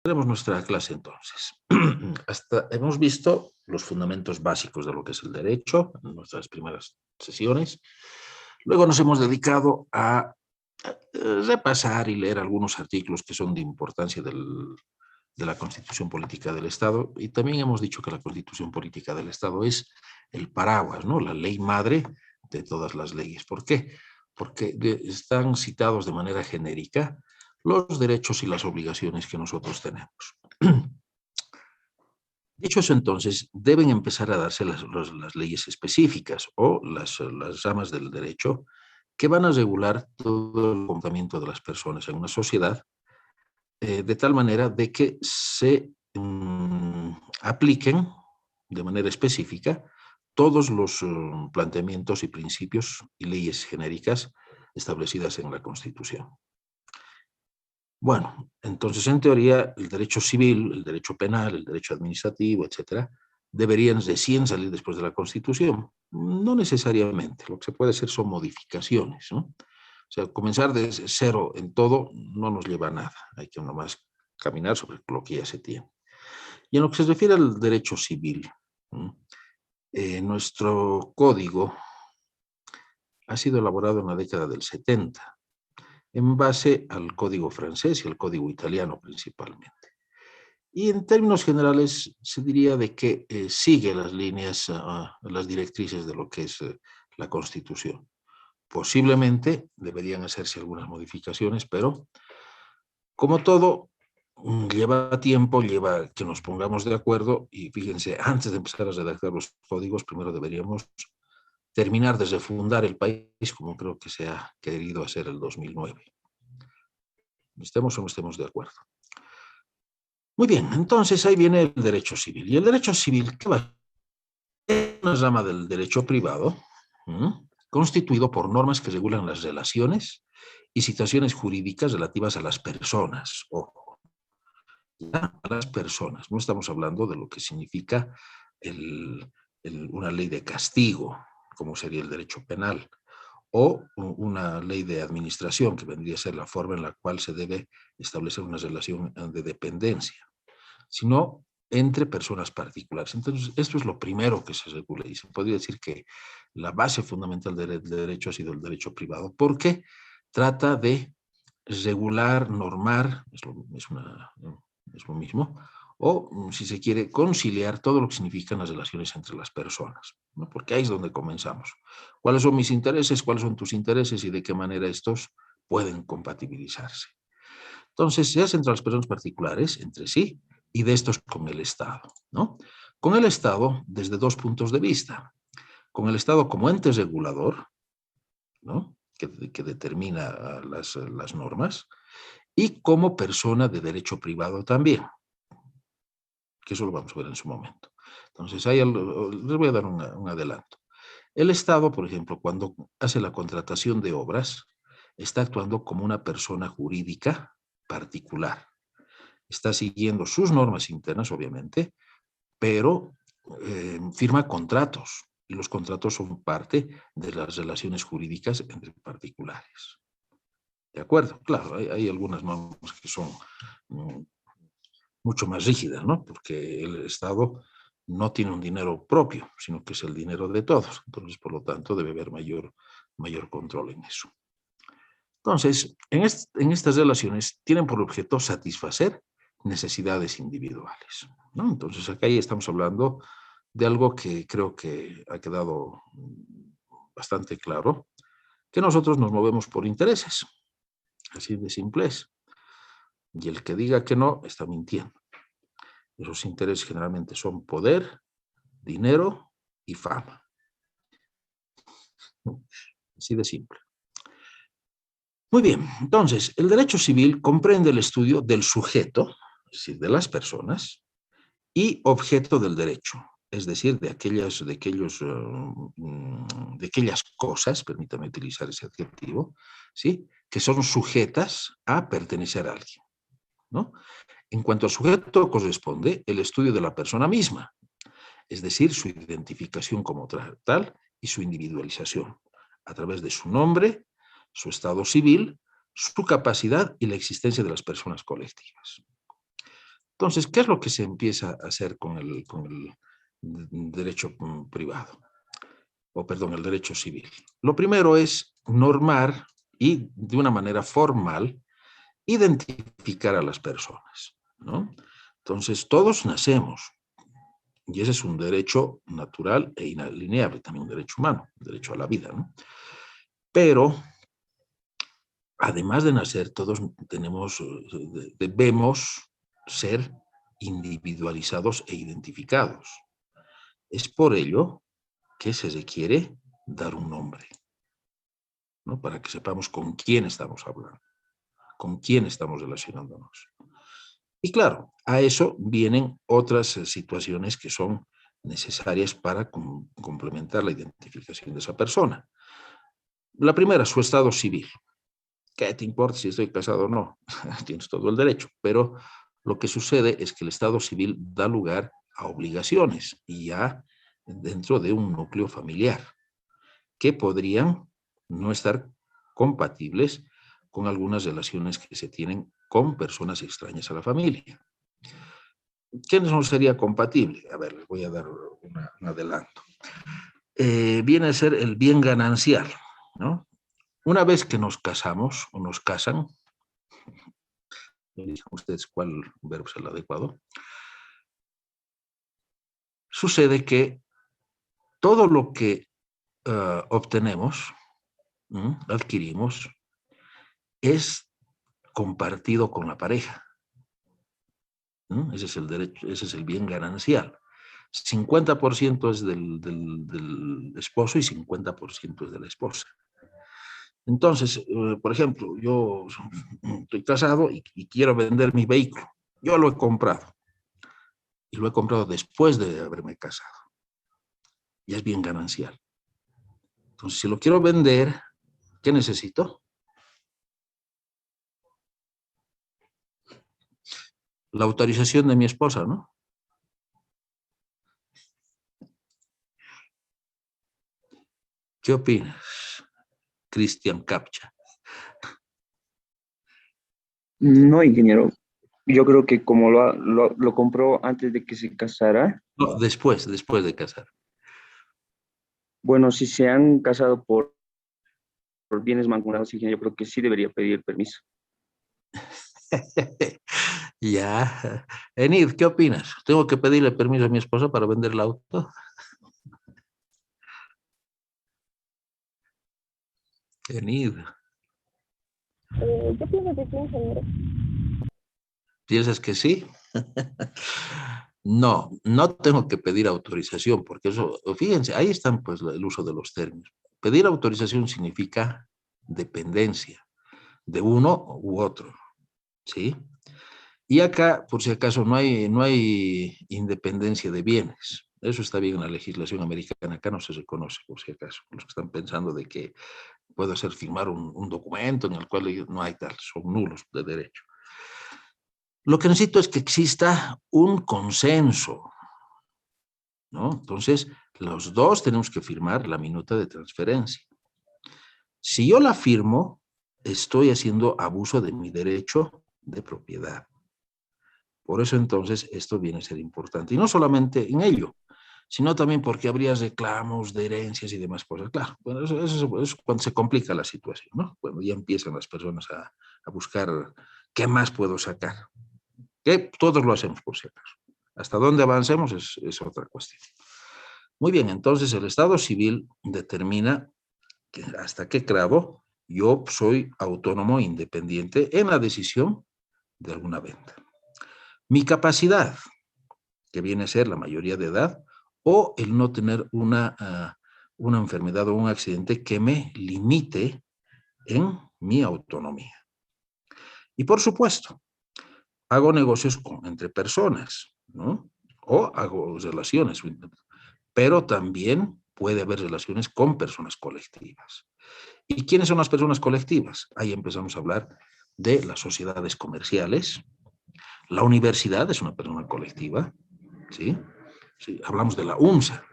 Tenemos nuestra clase entonces. Hasta hemos visto los fundamentos básicos de lo que es el derecho en nuestras primeras sesiones. Luego nos hemos dedicado a repasar y leer algunos artículos que son de importancia de la Constitución Política del Estado, y también hemos dicho que la Constitución Política del Estado es el paraguas, ¿no? La ley madre de todas las leyes. ¿Por qué? Porque están citados de manera genérica los derechos y las obligaciones que nosotros tenemos. Dicho eso, entonces, deben empezar a darse las leyes específicas o las ramas del derecho que van a regular todo el comportamiento de las personas en una sociedad, de tal manera de que se apliquen de manera específica todos los planteamientos y principios y leyes genéricas establecidas en la Constitución. Bueno, entonces en teoría el derecho civil, el derecho penal, el derecho administrativo, etcétera, deberían recién salir después de la Constitución. No necesariamente, lo que se puede hacer son modificaciones, ¿no? O sea, comenzar de cero en todo no nos lleva a nada, hay que nomás caminar sobre lo que ya se tiene. Y en lo que se refiere al derecho civil, nuestro código ha sido elaborado en la década del 70, en base al código francés y al código italiano principalmente. Y en términos generales se diría de que sigue las líneas, las directrices de lo que es la Constitución. Posiblemente deberían hacerse algunas modificaciones, pero como todo, lleva tiempo, lleva que nos pongamos de acuerdo, y fíjense, antes de empezar a redactar los códigos, primero deberíamos terminar de refundar el país, como creo que se ha querido hacer el 2009. Estemos o no estemos de acuerdo. Muy bien, entonces ahí viene el derecho civil. ¿Y el derecho civil qué va a ser? Es una rama del derecho privado, constituido por normas que regulan las relaciones y situaciones jurídicas relativas a las personas. Ojo, a las personas. No estamos hablando de lo que significa una ley de castigo, como sería el derecho penal, o una ley de administración, que vendría a ser la forma en la cual se debe establecer una relación de dependencia, sino entre personas particulares. Entonces, esto es lo primero que se regula, y se podría decir que la base fundamental del derecho ha sido el derecho privado, porque trata de regular, normar, es lo mismo, o si se quiere, conciliar todo lo que significan las relaciones entre las personas, ¿no? Porque ahí es donde comenzamos. ¿Cuáles son mis intereses? ¿Cuáles son tus intereses? Y de qué manera estos pueden compatibilizarse. Entonces, se hace entre las personas particulares, entre sí, y de estos con el Estado, ¿no? Con el Estado desde dos puntos de vista. Con el Estado como ente regulador, ¿no? Que determina las normas, y como persona de derecho privado también, que eso lo vamos a ver en su momento. Entonces, ahí les voy a dar un adelanto. El Estado, por ejemplo, cuando hace la contratación de obras, está actuando como una persona jurídica particular. Está siguiendo sus normas internas, obviamente, pero firma contratos, y los contratos son parte de las relaciones jurídicas entre particulares. ¿De acuerdo? Claro, hay algunas normas que son mucho más rígidas, ¿no? Porque el Estado no tiene un dinero propio, sino que es el dinero de todos. Entonces, por lo tanto, debe haber mayor control en eso. Entonces, en estas relaciones tienen por objeto satisfacer necesidades individuales, ¿no? Entonces, acá ya estamos hablando de algo que creo que ha quedado bastante claro, que nosotros nos movemos por intereses, así de simple es. Y el que diga que no, está mintiendo. Esos intereses generalmente son poder, dinero y fama. Así de simple. Muy bien, entonces, el derecho civil comprende el estudio del sujeto, es decir, de las personas, y objeto del derecho, es decir, de aquellas cosas, permítame utilizar ese adjetivo, ¿sí?, que son sujetas a pertenecer a alguien, ¿no? En cuanto al sujeto corresponde el estudio de la persona misma, es decir, su identificación como tal y su individualización, a través de su nombre, su estado civil, su capacidad y la existencia de las personas colectivas. Entonces, ¿qué es lo que se empieza a hacer con el derecho privado? O perdón, el derecho civil. Lo primero es normar y de una manera formal identificar a las personas, ¿no? Entonces, todos nacemos, y ese es un derecho natural e inalienable, también un derecho humano, un derecho a la vida, ¿no? Pero, además de nacer, todos debemos ser individualizados e identificados. Es por ello que se requiere dar un nombre, ¿no? Para que sepamos con quién estamos hablando, con quién estamos relacionándonos. Y claro, a eso vienen otras situaciones que son necesarias para complementar la identificación de esa persona. La primera, su estado civil. ¿Qué te importa si estoy casado o no? Tienes todo el derecho, pero lo que sucede es que el estado civil da lugar a obligaciones y ya dentro de un núcleo familiar que podrían no estar compatibles con algunas relaciones que se tienen con personas extrañas a la familia. ¿Qué no sería compatible? A ver, les voy a dar un adelanto. Viene a ser el bien ganancial, ¿no? Una vez que nos casamos o nos casan, me dicen ustedes cuál verbo es el adecuado, sucede que todo lo que obtenemos, adquirimos, es compartido con la pareja. Ese es el derecho, ese es el bien ganancial. 50% es del esposo y 50% es de la esposa. Entonces, por ejemplo, yo estoy casado y quiero vender mi vehículo. Yo lo he comprado. Y lo he comprado después de haberme casado. Y es bien ganancial. Entonces, si lo quiero vender, ¿qué necesito? La autorización de mi esposa, ¿no? ¿Qué opinas, Cristian Capcha? No, ingeniero. Yo creo que como lo compró antes de que se casara, No, después de casar. bueno, si se han casado por bienes mancomunados, ingeniero, yo creo que sí debería pedir permiso. Ya. Enid, ¿qué opinas? ¿Tengo que pedirle permiso a mi esposa para vender el auto? Enid, Yo pienso que sí, ingeniero. ¿piensas que sí? No, no tengo que pedir autorización, porque eso, fíjense, ahí están pues el uso de los términos. Pedir autorización significa dependencia de uno u otro, ¿sí? Y acá, por si acaso, no hay independencia de bienes. Eso está bien en la legislación americana, acá no se reconoce, por si acaso, los que están pensando de que puedo hacer firmar un documento en el cual no hay tal, son nulos de derecho. Lo que necesito es que exista un consenso, ¿no? Entonces, los dos tenemos que firmar la minuta de transferencia. Si yo la firmo, estoy haciendo abuso de mi derecho de propiedad. Por eso entonces esto viene a ser importante. Y no solamente en ello, sino también porque habría reclamos de herencias y demás cosas. Claro, bueno, eso es cuando se complica la situación, ¿no? Cuando ya empiezan las personas a buscar qué más puedo sacar. Que todos lo hacemos por si acaso. Hasta dónde avancemos es otra cuestión. Muy bien, entonces el Estado civil determina que hasta qué grado yo soy autónomo e independiente en la decisión de alguna venta. Mi capacidad, que viene a ser la mayoría de edad, o el no tener una enfermedad o un accidente que me limite en mi autonomía. Y por supuesto, hago negocios entre personas, ¿no? O hago relaciones, pero también puede haber relaciones con personas colectivas. ¿Y quiénes son las personas colectivas? Ahí empezamos a hablar de las sociedades comerciales. La universidad es una persona colectiva, ¿sí? Sí, hablamos de la UMSA,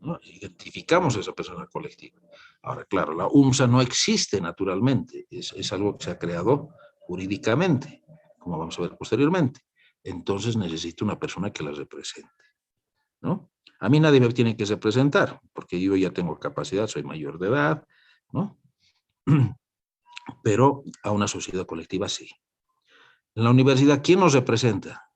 ¿no? Identificamos a esa persona colectiva. Ahora, claro, la UMSA no existe naturalmente, es algo que se ha creado jurídicamente, como vamos a ver posteriormente. entonces necesito una persona que la represente, ¿no? A mí nadie me tiene que representar, porque yo ya tengo capacidad, soy mayor de edad, ¿no? Pero a una sociedad colectiva sí. En la universidad, ¿quién nos representa?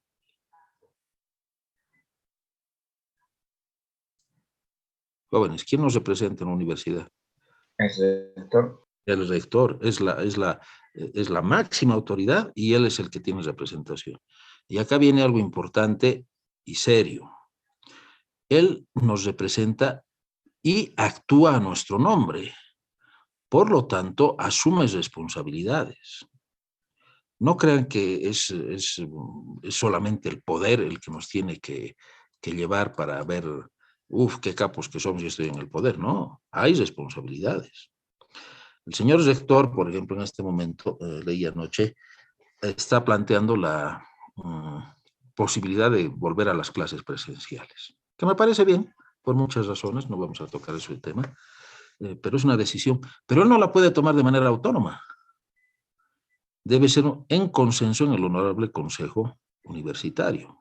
Jóvenes, ¿quién nos representa en la universidad? El rector. El rector es la máxima autoridad y él es el que tiene representación. Y acá viene algo importante y serio. Él nos representa y actúa a nuestro nombre. Por lo tanto, asume responsabilidades. No crean que es solamente el poder el que nos tiene que llevar para ver, qué capos que somos y estoy en el poder. No, hay responsabilidades. El señor rector, por ejemplo, en este momento, leí anoche, está planteando la posibilidad de volver a las clases presenciales, que me parece bien, por muchas razones, no vamos a tocar ese tema, pero es una decisión. Pero él no la puede tomar de manera autónoma. Debe ser en consenso en el honorable Consejo Universitario.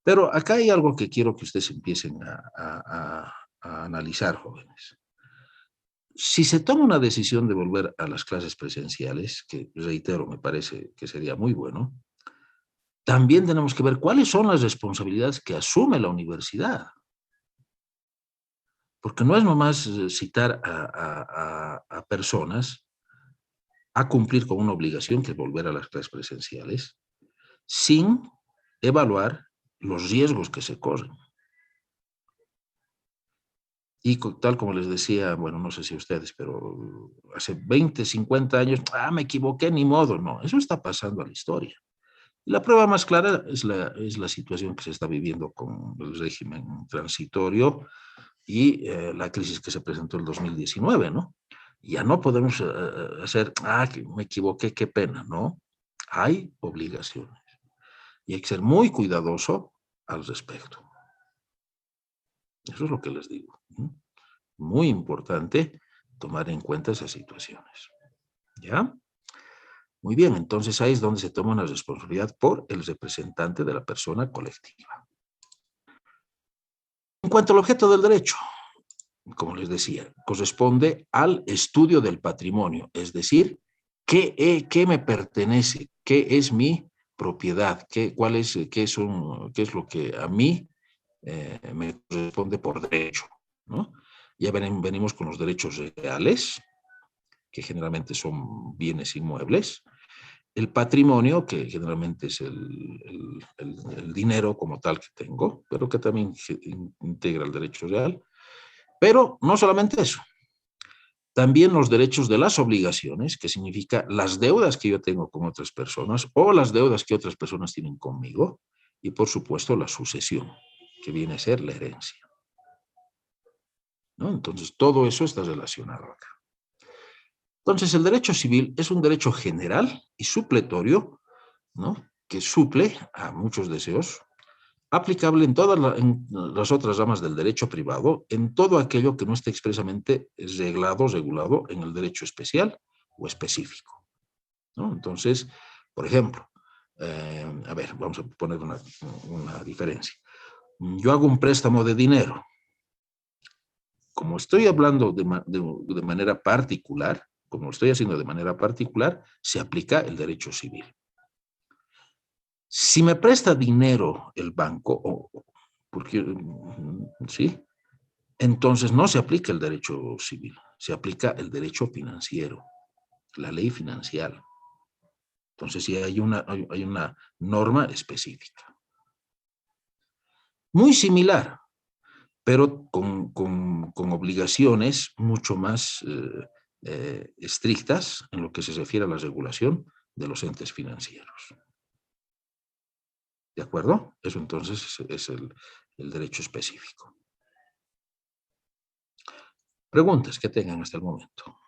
Pero acá hay algo que quiero que ustedes empiecen a analizar, jóvenes. Si se toma una decisión de volver a las clases presenciales, que reitero, me parece que sería muy bueno, también tenemos que ver cuáles son las responsabilidades que asume la universidad. Porque no es nomás citar a personas a cumplir con una obligación que es volver a las clases presenciales, sin evaluar los riesgos que se corren. Y tal como les decía, bueno, no sé si ustedes, pero hace 20, 50 años, me equivoqué, ni modo, no, eso está pasando a la historia. Y la prueba más clara es la situación que se está viviendo con el régimen transitorio y la crisis que se presentó en el 2019, ¿no? Ya no podemos hacer, que me equivoqué, qué pena, ¿no? Hay obligaciones y hay que ser muy cuidadoso al respecto. Eso es lo que les digo. Muy importante tomar en cuenta esas situaciones. ¿Ya? Muy bien, entonces ahí es donde se toma una responsabilidad por el representante de la persona colectiva. En cuanto al objeto del derecho, como les decía, corresponde al estudio del patrimonio, es decir, qué me pertenece, qué es mi propiedad, qué es lo que a mí me corresponde por derecho, ¿no? Ya venimos con los derechos reales, que generalmente son bienes inmuebles, el patrimonio, que generalmente es el dinero como tal que tengo, pero que también integra el derecho real. Pero no solamente eso, también los derechos de las obligaciones, que significa las deudas que yo tengo con otras personas o las deudas que otras personas tienen conmigo, y por supuesto la sucesión, que viene a ser la herencia, ¿no? Entonces, todo eso está relacionado acá. Entonces, el derecho civil es un derecho general y supletorio, ¿no? Que suple a muchos deseos, aplicable en todas en las otras ramas del derecho privado, en todo aquello que no esté expresamente regulado en el derecho especial o específico, ¿no? Entonces, por ejemplo, a ver, vamos a poner una diferencia. Yo hago un préstamo de dinero. Como estoy hablando de manera particular, como lo estoy haciendo de manera particular, se aplica el derecho civil. Si me presta dinero el banco, porque, ¿sí? Entonces no se aplica el derecho civil, se aplica el derecho financiero, la ley financiera. Entonces sí hay una norma específica. Muy similar, pero con obligaciones mucho más estrictas en lo que se refiere a la regulación de los entes financieros. ¿De acuerdo? Eso entonces es el derecho específico. Preguntas que tengan hasta el momento.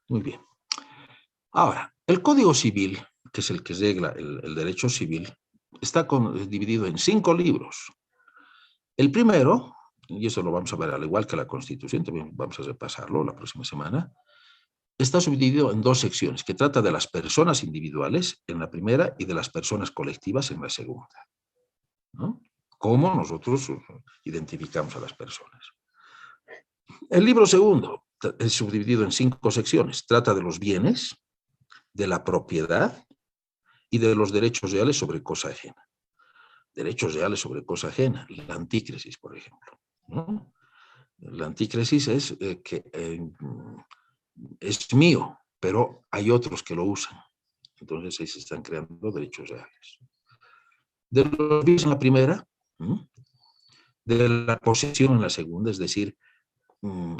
Muy bien. Ahora, el Código Civil, que es el que regla el derecho civil, está dividido en 5 libros. El primero, y eso lo vamos a ver al igual que la Constitución, también vamos a repasarlo la próxima semana, está subdividido en dos secciones, que trata de las personas individuales en la primera y de las personas colectivas en la segunda, ¿no? Cómo nosotros identificamos a las personas. El libro segundo es subdividido en 5 secciones. Trata de los bienes, de la propiedad y de los derechos reales sobre cosa ajena. Derechos reales sobre cosa ajena, la antícresis, por ejemplo, ¿no? La antícresis es que es mío, pero hay otros que lo usan. Entonces ahí se están creando derechos reales. De los bienes en la primera, de la posesión en la segunda, es decir,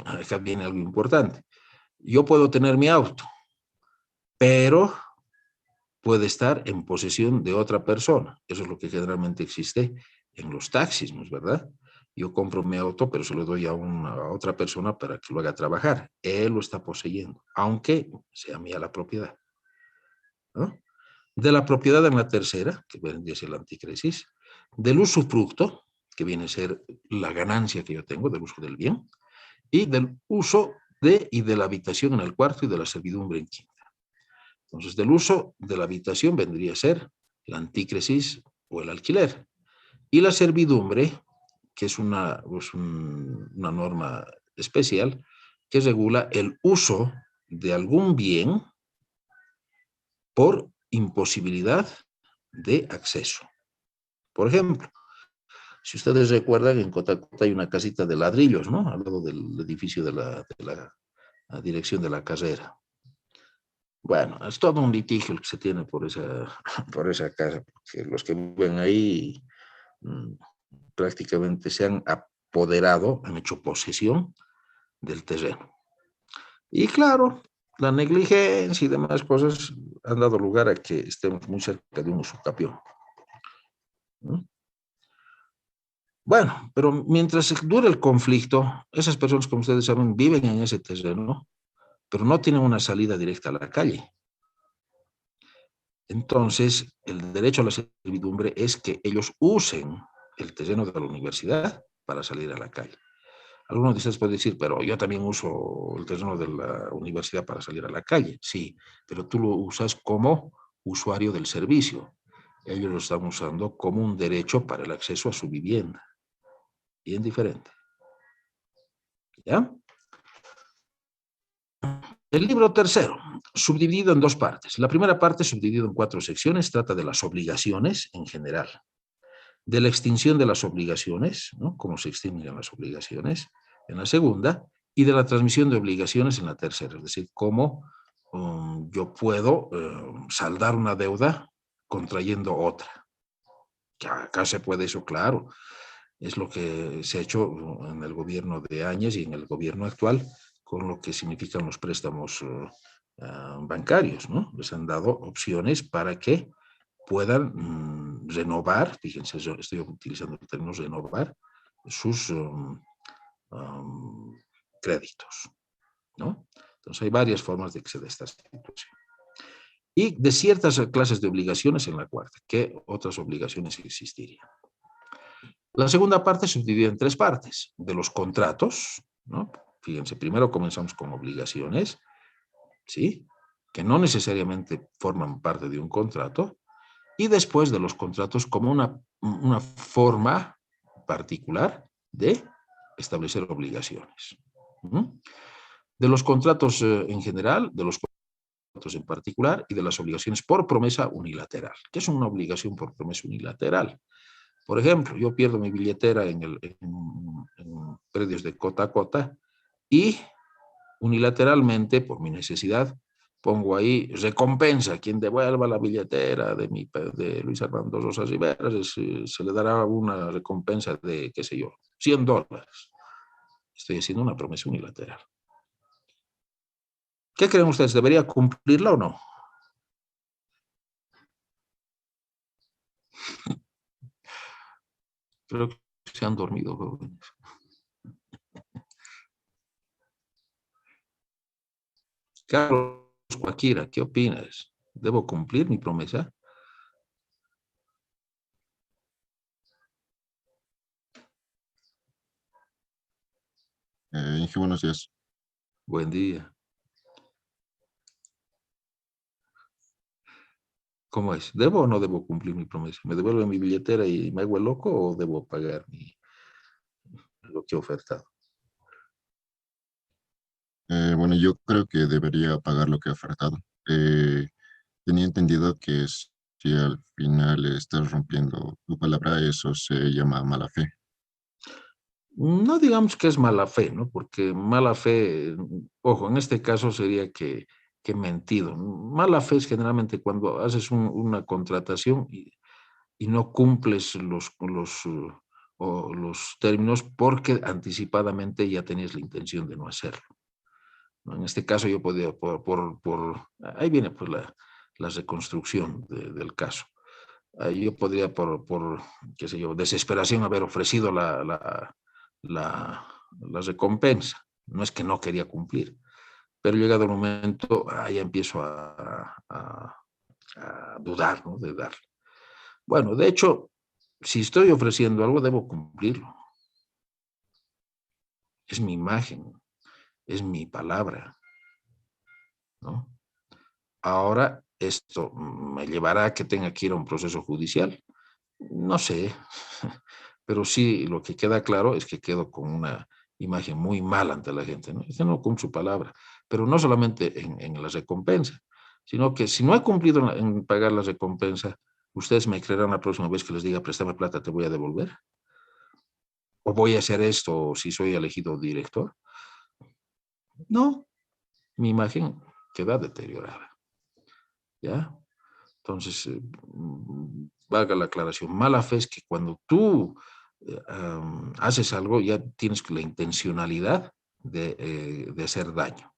acá viene algo importante. Yo puedo tener mi auto, pero puede estar en posesión de otra persona. Eso es lo que generalmente existe en los taxis, ¿no es verdad? Yo compro mi auto, pero se lo doy a otra persona para que lo haga trabajar. Él lo está poseyendo, aunque sea mía la propiedad, ¿no? De la propiedad en la tercera, que viene a ser la anticresis, del usufructo, que viene a ser la ganancia que yo tengo del uso del bien, y del uso de y de la habitación en el cuarto y de la servidumbre en quinta. Entonces, del uso de la habitación vendría a ser la antícresis o el alquiler. Y la servidumbre, que es una norma especial que regula el uso de algún bien por imposibilidad de acceso. Por ejemplo, si ustedes recuerdan, en Cotacota hay una casita de ladrillos, ¿no? Al lado del edificio de la dirección de la carrera. Bueno, es todo un litigio el que se tiene por por esa casa, porque los que viven ahí mmm, prácticamente se han apoderado, han hecho posesión del terreno. Y claro, la negligencia y demás cosas han dado lugar a que estemos muy cerca de un usucapión, ¿no? Bueno, pero mientras dure el conflicto, esas personas, como ustedes saben, viven en ese terreno, pero no tienen una salida directa a la calle. Entonces, el derecho a la servidumbre es que ellos usen el terreno de la universidad para salir a la calle. Algunos de ustedes pueden decir, pero yo también uso el terreno de la universidad para salir a la calle. Sí, pero tú lo usas como usuario del servicio. Ellos lo están usando como un derecho para el acceso a su vivienda. Bien diferente. ¿Ya? El libro tercero, subdividido en dos partes. La primera parte, subdividido en 4 secciones, trata de las obligaciones en general, de la extinción de las obligaciones, ¿no? Cómo se extinguen las obligaciones en la segunda, y de la transmisión de obligaciones en la tercera, es decir, cómo yo puedo saldar una deuda contrayendo otra. Que acá se puede eso, claro. Es lo que se ha hecho en el gobierno de Áñez y en el gobierno actual, con lo que significan los préstamos bancarios, ¿no? Les han dado opciones para que puedan renovar, fíjense, yo estoy utilizando el término renovar, sus créditos, ¿no? Entonces hay varias formas de que se dé esta situación. Y de ciertas clases de obligaciones en la cuarta. ¿Qué otras obligaciones existirían? La segunda parte se divide en 3 partes. De los contratos, ¿no? Fíjense, primero comenzamos con obligaciones, ¿sí? Que no necesariamente forman parte de un contrato, y después de los contratos como una forma particular de establecer obligaciones. De los contratos en general, de los contratos en particular y de las obligaciones por promesa unilateral. ¿Qué es una obligación por promesa unilateral? Por ejemplo, yo pierdo mi billetera en predios de cota a cota y unilateralmente, por mi necesidad, pongo ahí recompensa. Quien devuelva la billetera de Luis Armando Rosa Rivera se le dará una recompensa de, qué sé yo, $100. Estoy haciendo una promesa unilateral. ¿Qué creen ustedes? ¿Debería cumplirla o no? Creo que se han dormido, jóvenes. Carlos Joaquira, ¿qué opinas? ¿Debo cumplir mi promesa? Inge, buenos días. Buen día. ¿Cómo es? ¿Debo o no debo cumplir mi promesa? ¿Me devuelven mi billetera y me hago el loco o debo pagar lo que he ofertado? Bueno, yo creo que debería pagar lo que ha ofertado. Eh, Tenía entendido que si al final estás rompiendo tu palabra, eso se llama mala fe. No digamos que es mala fe, ¿no? Porque mala fe, ojo, en este caso sería que mentido. Mala fe es generalmente cuando haces una contratación y no cumples o los términos porque anticipadamente ya tenías la intención de no hacerlo, ¿no? En este caso yo podía, ahí viene pues la reconstrucción del caso. Ahí yo podría qué sé yo, desesperación haber ofrecido la recompensa. No es que no quería cumplir, pero llegado el momento, ya empiezo a dudar, ¿no? De darle. Bueno, de hecho, si estoy ofreciendo algo, debo cumplirlo. Es mi imagen, es mi palabra, ¿no? Ahora, esto me llevará a que tenga que ir a un proceso judicial. No sé, pero sí lo que queda claro es que quedo con una imagen muy mala ante la gente, ¿no? Dice, no con su palabra, pero no solamente en la recompensa, sino que si no he cumplido en pagar la recompensa, ustedes me creerán la próxima vez que les diga, préstame plata, te voy a devolver. O voy a hacer esto si soy elegido director. No, mi imagen queda deteriorada. ¿Ya? Entonces, valga la aclaración, mala fe es que cuando tú haces algo ya tienes la intencionalidad de hacer daño.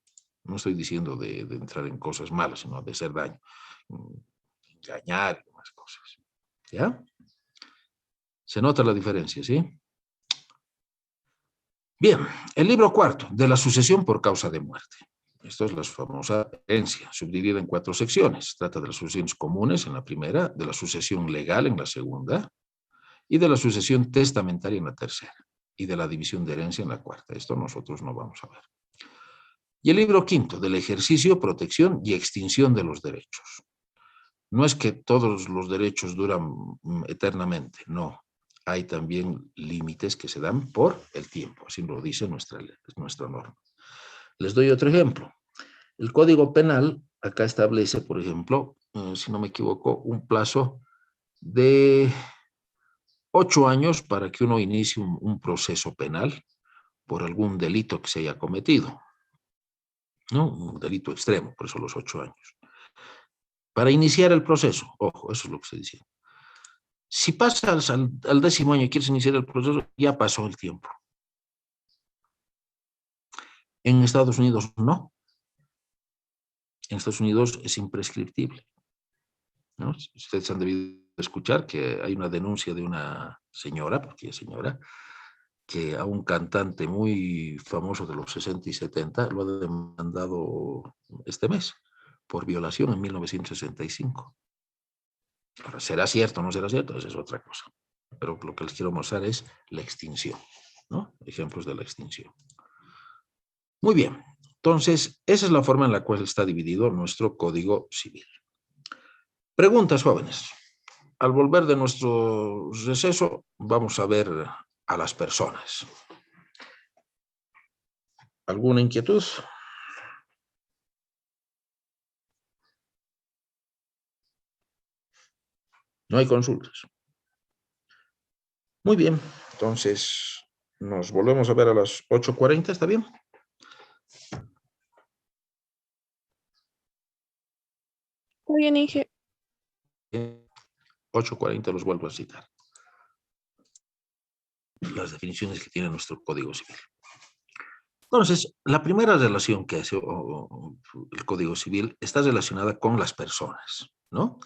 No estoy diciendo de entrar en cosas malas, sino de hacer daño, engañar y demás cosas. ¿Ya? Se nota la diferencia, ¿sí? Bien, el libro cuarto, de la sucesión por causa de muerte. Esto es la famosa herencia, subdividida en 4 secciones. Trata de las sucesiones comunes en la primera, de la sucesión legal en la segunda, y de la sucesión testamentaria en la tercera, y de la división de herencia en la cuarta. Esto nosotros no vamos a ver. Y el libro quinto, del ejercicio, protección y extinción de los derechos. No es que todos los derechos duran eternamente, no. Hay también límites que se dan por el tiempo, así lo dice nuestra norma. Les doy otro ejemplo. El Código Penal acá establece, por ejemplo, si no me equivoco, un plazo de 8 años para que uno inicie un proceso penal por algún delito que se haya cometido, ¿no? Un delito extremo, por eso los 8 años. Para iniciar el proceso, ojo, eso es lo que se dice. Si pasas al 10º año y quieres iniciar el proceso, ya pasó el tiempo. En Estados Unidos no. En Estados Unidos es imprescriptible, ¿no? Ustedes han debido escuchar que hay una denuncia de una señora, porque es señora, que a un cantante muy famoso de los 60 y 70 lo ha demandado este mes por violación en 1965. Ahora, ¿será cierto o no será cierto? Esa es otra cosa. Pero lo que les quiero mostrar es la extinción, ¿no? Ejemplos de la extinción. Muy bien. Entonces, esa es la forma en la cual está dividido nuestro Código Civil. Preguntas, jóvenes. Al volver de nuestro receso, vamos a ver a las personas. ¿Alguna inquietud? No hay consultas. Muy bien. Entonces, nos volvemos a ver a las 8:40, ¿está bien? Muy bien, Inge. 8:40 los vuelvo a citar. Las definiciones que tiene nuestro Código Civil. Entonces, la primera relación que hace el Código Civil está relacionada con las personas, ¿no?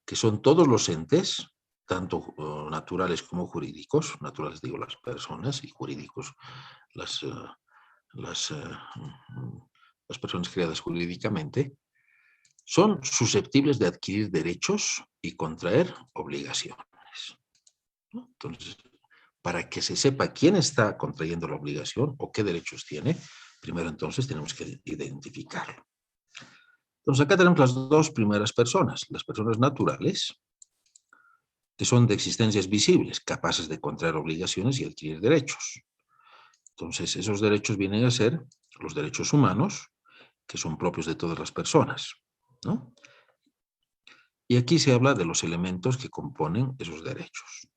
Que son todos los entes, tanto naturales como jurídicos. Naturales digo las personas y jurídicos las, las, las personas creadas jurídicamente, son susceptibles de adquirir derechos y contraer obligaciones, ¿no? Entonces, para que se sepa quién está contrayendo la obligación o qué derechos tiene, primero entonces tenemos que identificarlo. Entonces acá tenemos las dos primeras personas, las personas naturales, que son de existencias visibles, capaces de contraer obligaciones y adquirir derechos. Entonces esos derechos vienen a ser los derechos humanos, que son propios de todas las personas, ¿no? Y aquí se habla de los elementos que componen esos derechos.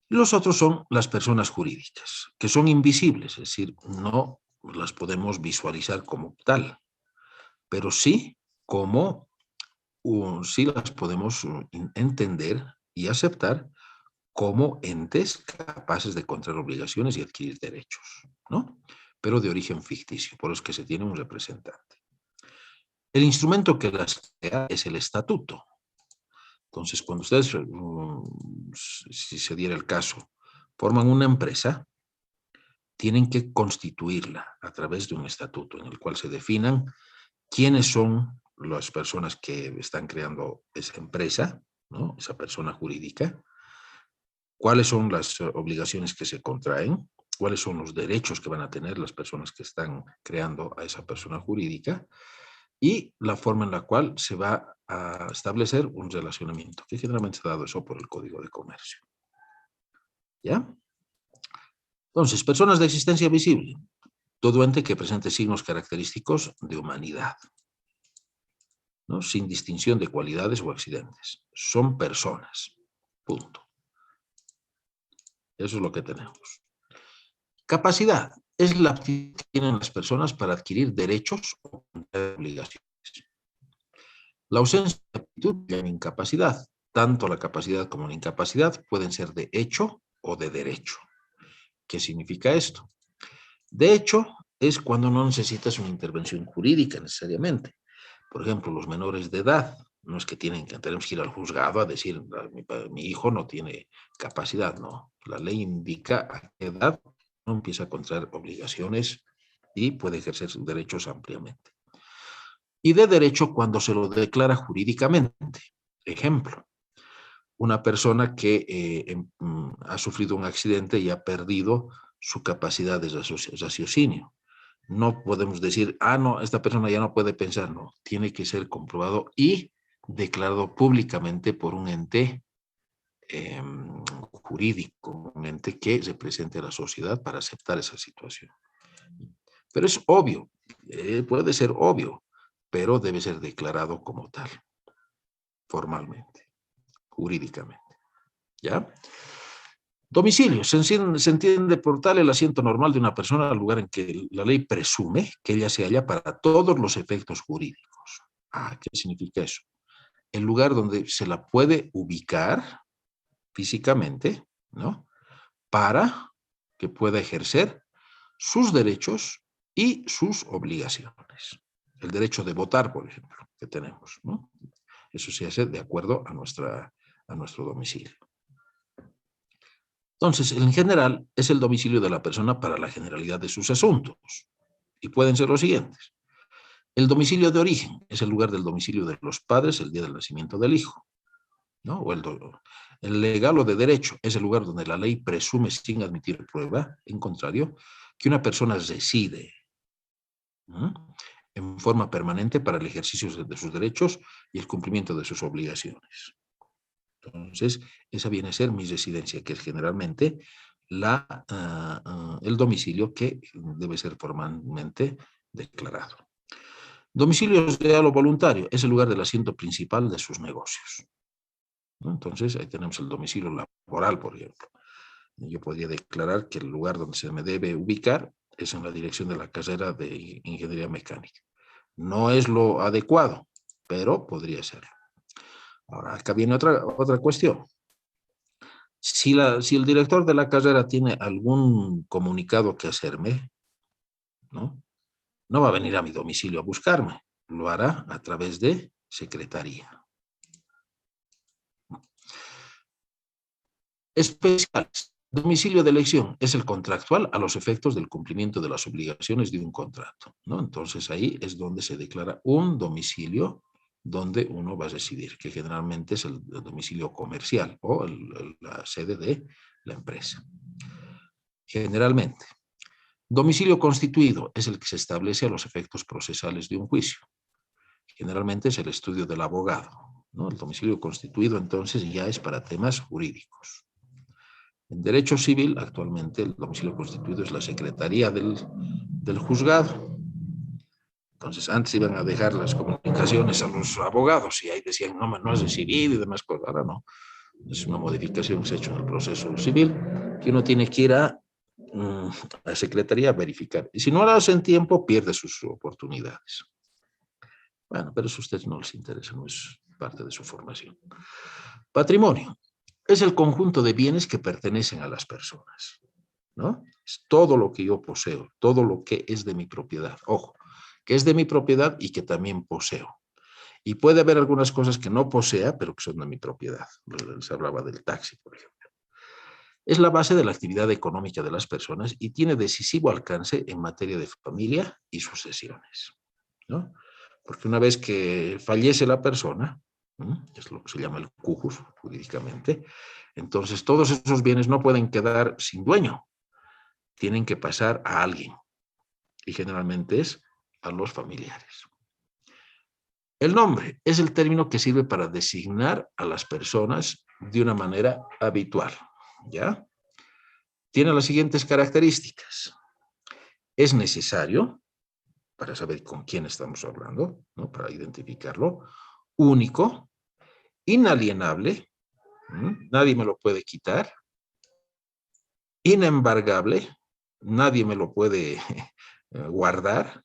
Los otros son las personas jurídicas, que son invisibles, es decir, no las podemos visualizar como tal, pero sí como sí las podemos entender y aceptar como entes capaces de contraer obligaciones y adquirir derechos, ¿no? Pero de origen ficticio, por los que se tiene un representante. El instrumento que las crea es el estatuto. Entonces, cuando ustedes, si se diera el caso, forman una empresa, tienen que constituirla a través de un estatuto en el cual se definan quiénes son las personas que están creando esa empresa, ¿no? Esa persona jurídica, cuáles son las obligaciones que se contraen, cuáles son los derechos que van a tener las personas que están creando a esa persona jurídica y la forma en la cual se va a establecer un relacionamiento, que generalmente se ha dado eso por el Código de Comercio. ¿Ya? Entonces, personas de existencia visible, todo ente que presente signos característicos de humanidad, ¿no? Sin distinción de cualidades o accidentes. Son personas. Punto. Eso es lo que tenemos. Capacidad es la aptitud que tienen las personas para adquirir derechos o obligaciones. La ausencia de aptitud llama incapacidad. Tanto la capacidad como la incapacidad pueden ser de hecho o de derecho. ¿Qué significa esto? De hecho, es cuando no necesitas una intervención jurídica necesariamente. Por ejemplo, los menores de edad, no es que tenemos que ir al juzgado a decir, mi hijo no tiene capacidad, no. La ley indica a qué edad uno empieza a contraer obligaciones y puede ejercer sus derechos ampliamente. Y de derecho cuando se lo declara jurídicamente. Ejemplo, una persona que ha sufrido un accidente y ha perdido su capacidad de raciocinio. No podemos decir, no, esta persona ya no puede pensar, no. Tiene que ser comprobado y declarado públicamente por un ente jurídico, un ente que represente a la sociedad para aceptar esa situación. Pero es obvio, puede ser obvio, pero debe ser declarado como tal, formalmente, jurídicamente. ¿Ya? Domicilio, se entiende por tal el asiento normal de una persona al lugar en que la ley presume que ella se halla para todos los efectos jurídicos. ¿Qué significa eso? El lugar donde se la puede ubicar físicamente, ¿no? Para que pueda ejercer sus derechos y sus obligaciones. El derecho de votar, por ejemplo, que tenemos, ¿no? Eso se hace de acuerdo a nuestro domicilio. Entonces, en general, es el domicilio de la persona para la generalidad de sus asuntos. Y pueden ser los siguientes. El domicilio de origen es el lugar del domicilio de los padres el día del nacimiento del hijo, ¿no? O el legal o de derecho es el lugar donde la ley presume sin admitir prueba, en contrario, que una persona reside, ¿no?, en forma permanente para el ejercicio de sus derechos y el cumplimiento de sus obligaciones. Entonces, esa viene a ser mi residencia, que es generalmente el domicilio que debe ser formalmente declarado. Domicilio real o voluntario es el lugar del asiento principal de sus negocios, ¿no? Entonces, ahí tenemos el domicilio laboral, por ejemplo. Yo podría declarar que el lugar donde se me debe ubicar es en la dirección de la carrera de Ingeniería Mecánica. No es lo adecuado, pero podría serlo. Ahora, acá viene otra cuestión. Si el director de la carrera tiene algún comunicado que hacerme, ¿no? No va a venir a mi domicilio a buscarme. Lo hará a través de secretaría. Especiales. Domicilio de elección es el contractual a los efectos del cumplimiento de las obligaciones de un contrato, ¿no? Entonces ahí es donde se declara un domicilio donde uno va a residir, que generalmente es el domicilio comercial o la sede de la empresa. Generalmente. Domicilio constituido es el que se establece a los efectos procesales de un juicio. Generalmente es el estudio del abogado, ¿no? El domicilio constituido entonces ya es para temas jurídicos. En derecho civil, actualmente el domicilio constituido es la secretaría del juzgado. Entonces, antes iban a dejar las comunicaciones a los abogados y ahí decían, no, no has recibido y demás cosas. Ahora no. Es una modificación que se ha hecho en el proceso civil que uno tiene que ir a la secretaría a verificar. Y si no lo hace en tiempo, pierde sus oportunidades. Bueno, pero eso a ustedes no les interesa, no es parte de su formación. Patrimonio es el conjunto de bienes que pertenecen a las personas, ¿no? Es todo lo que yo poseo, todo lo que es de mi propiedad. Ojo, que es de mi propiedad y que también poseo. Y puede haber algunas cosas que no posea, pero que son de mi propiedad. Se hablaba del taxi, por ejemplo. Es la base de la actividad económica de las personas y tiene decisivo alcance en materia de familia y sucesiones, ¿no? Porque una vez que fallece la persona, es lo que se llama el cujus jurídicamente, entonces todos esos bienes no pueden quedar sin dueño, tienen que pasar a alguien y generalmente es a los familiares. El nombre es el término que sirve para designar a las personas de una manera habitual, ¿ya? Tiene las siguientes características. Es necesario, para saber con quién estamos hablando, ¿no? Para identificarlo, único, inalienable, nadie me lo puede quitar, inembargable, nadie me lo puede guardar,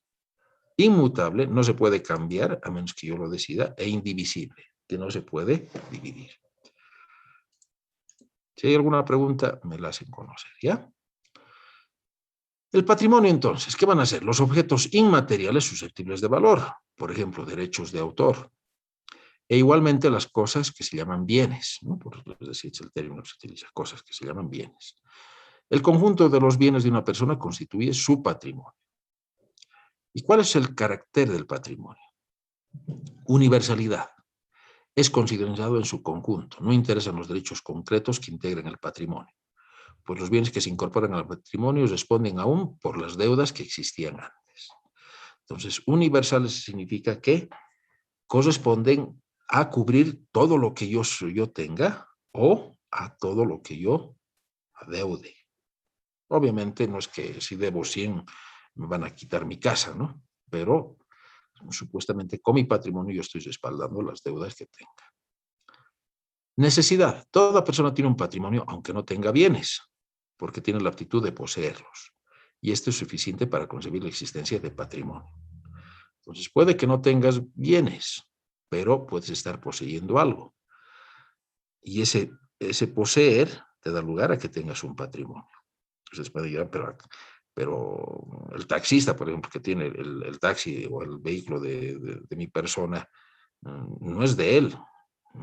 inmutable, no se puede cambiar a menos que yo lo decida, e indivisible, que no se puede dividir. Si hay alguna pregunta, me la hacen conocer, ¿ya? El patrimonio, entonces, ¿qué van a ser? Los objetos inmateriales susceptibles de valor, por ejemplo, derechos de autor, e igualmente las cosas que se llaman bienes, ¿no? Por decir, el término que se utiliza, cosas que se llaman bienes. El conjunto de los bienes de una persona constituye su patrimonio. ¿Y cuál es el carácter del patrimonio? Universalidad. Es considerado en su conjunto. No interesan los derechos concretos que integran el patrimonio, pues los bienes que se incorporan al patrimonio responden aún por las deudas que existían antes. Entonces, universales significa que corresponden a cubrir todo lo que yo tenga o a todo lo que yo adeude. Obviamente no es que si debo 100 me van a quitar mi casa, ¿no? Pero supuestamente con mi patrimonio yo estoy respaldando las deudas que tenga. Necesidad. Toda persona tiene un patrimonio aunque no tenga bienes, porque tiene la aptitud de poseerlos. Y esto es suficiente para concebir la existencia de patrimonio. Entonces puede que no tengas bienes, pero puedes estar poseyendo algo. Y ese poseer te da lugar a que tengas un patrimonio. Entonces puede decir, pero el taxista, por ejemplo, que tiene el taxi o el vehículo de mi persona, no es de él.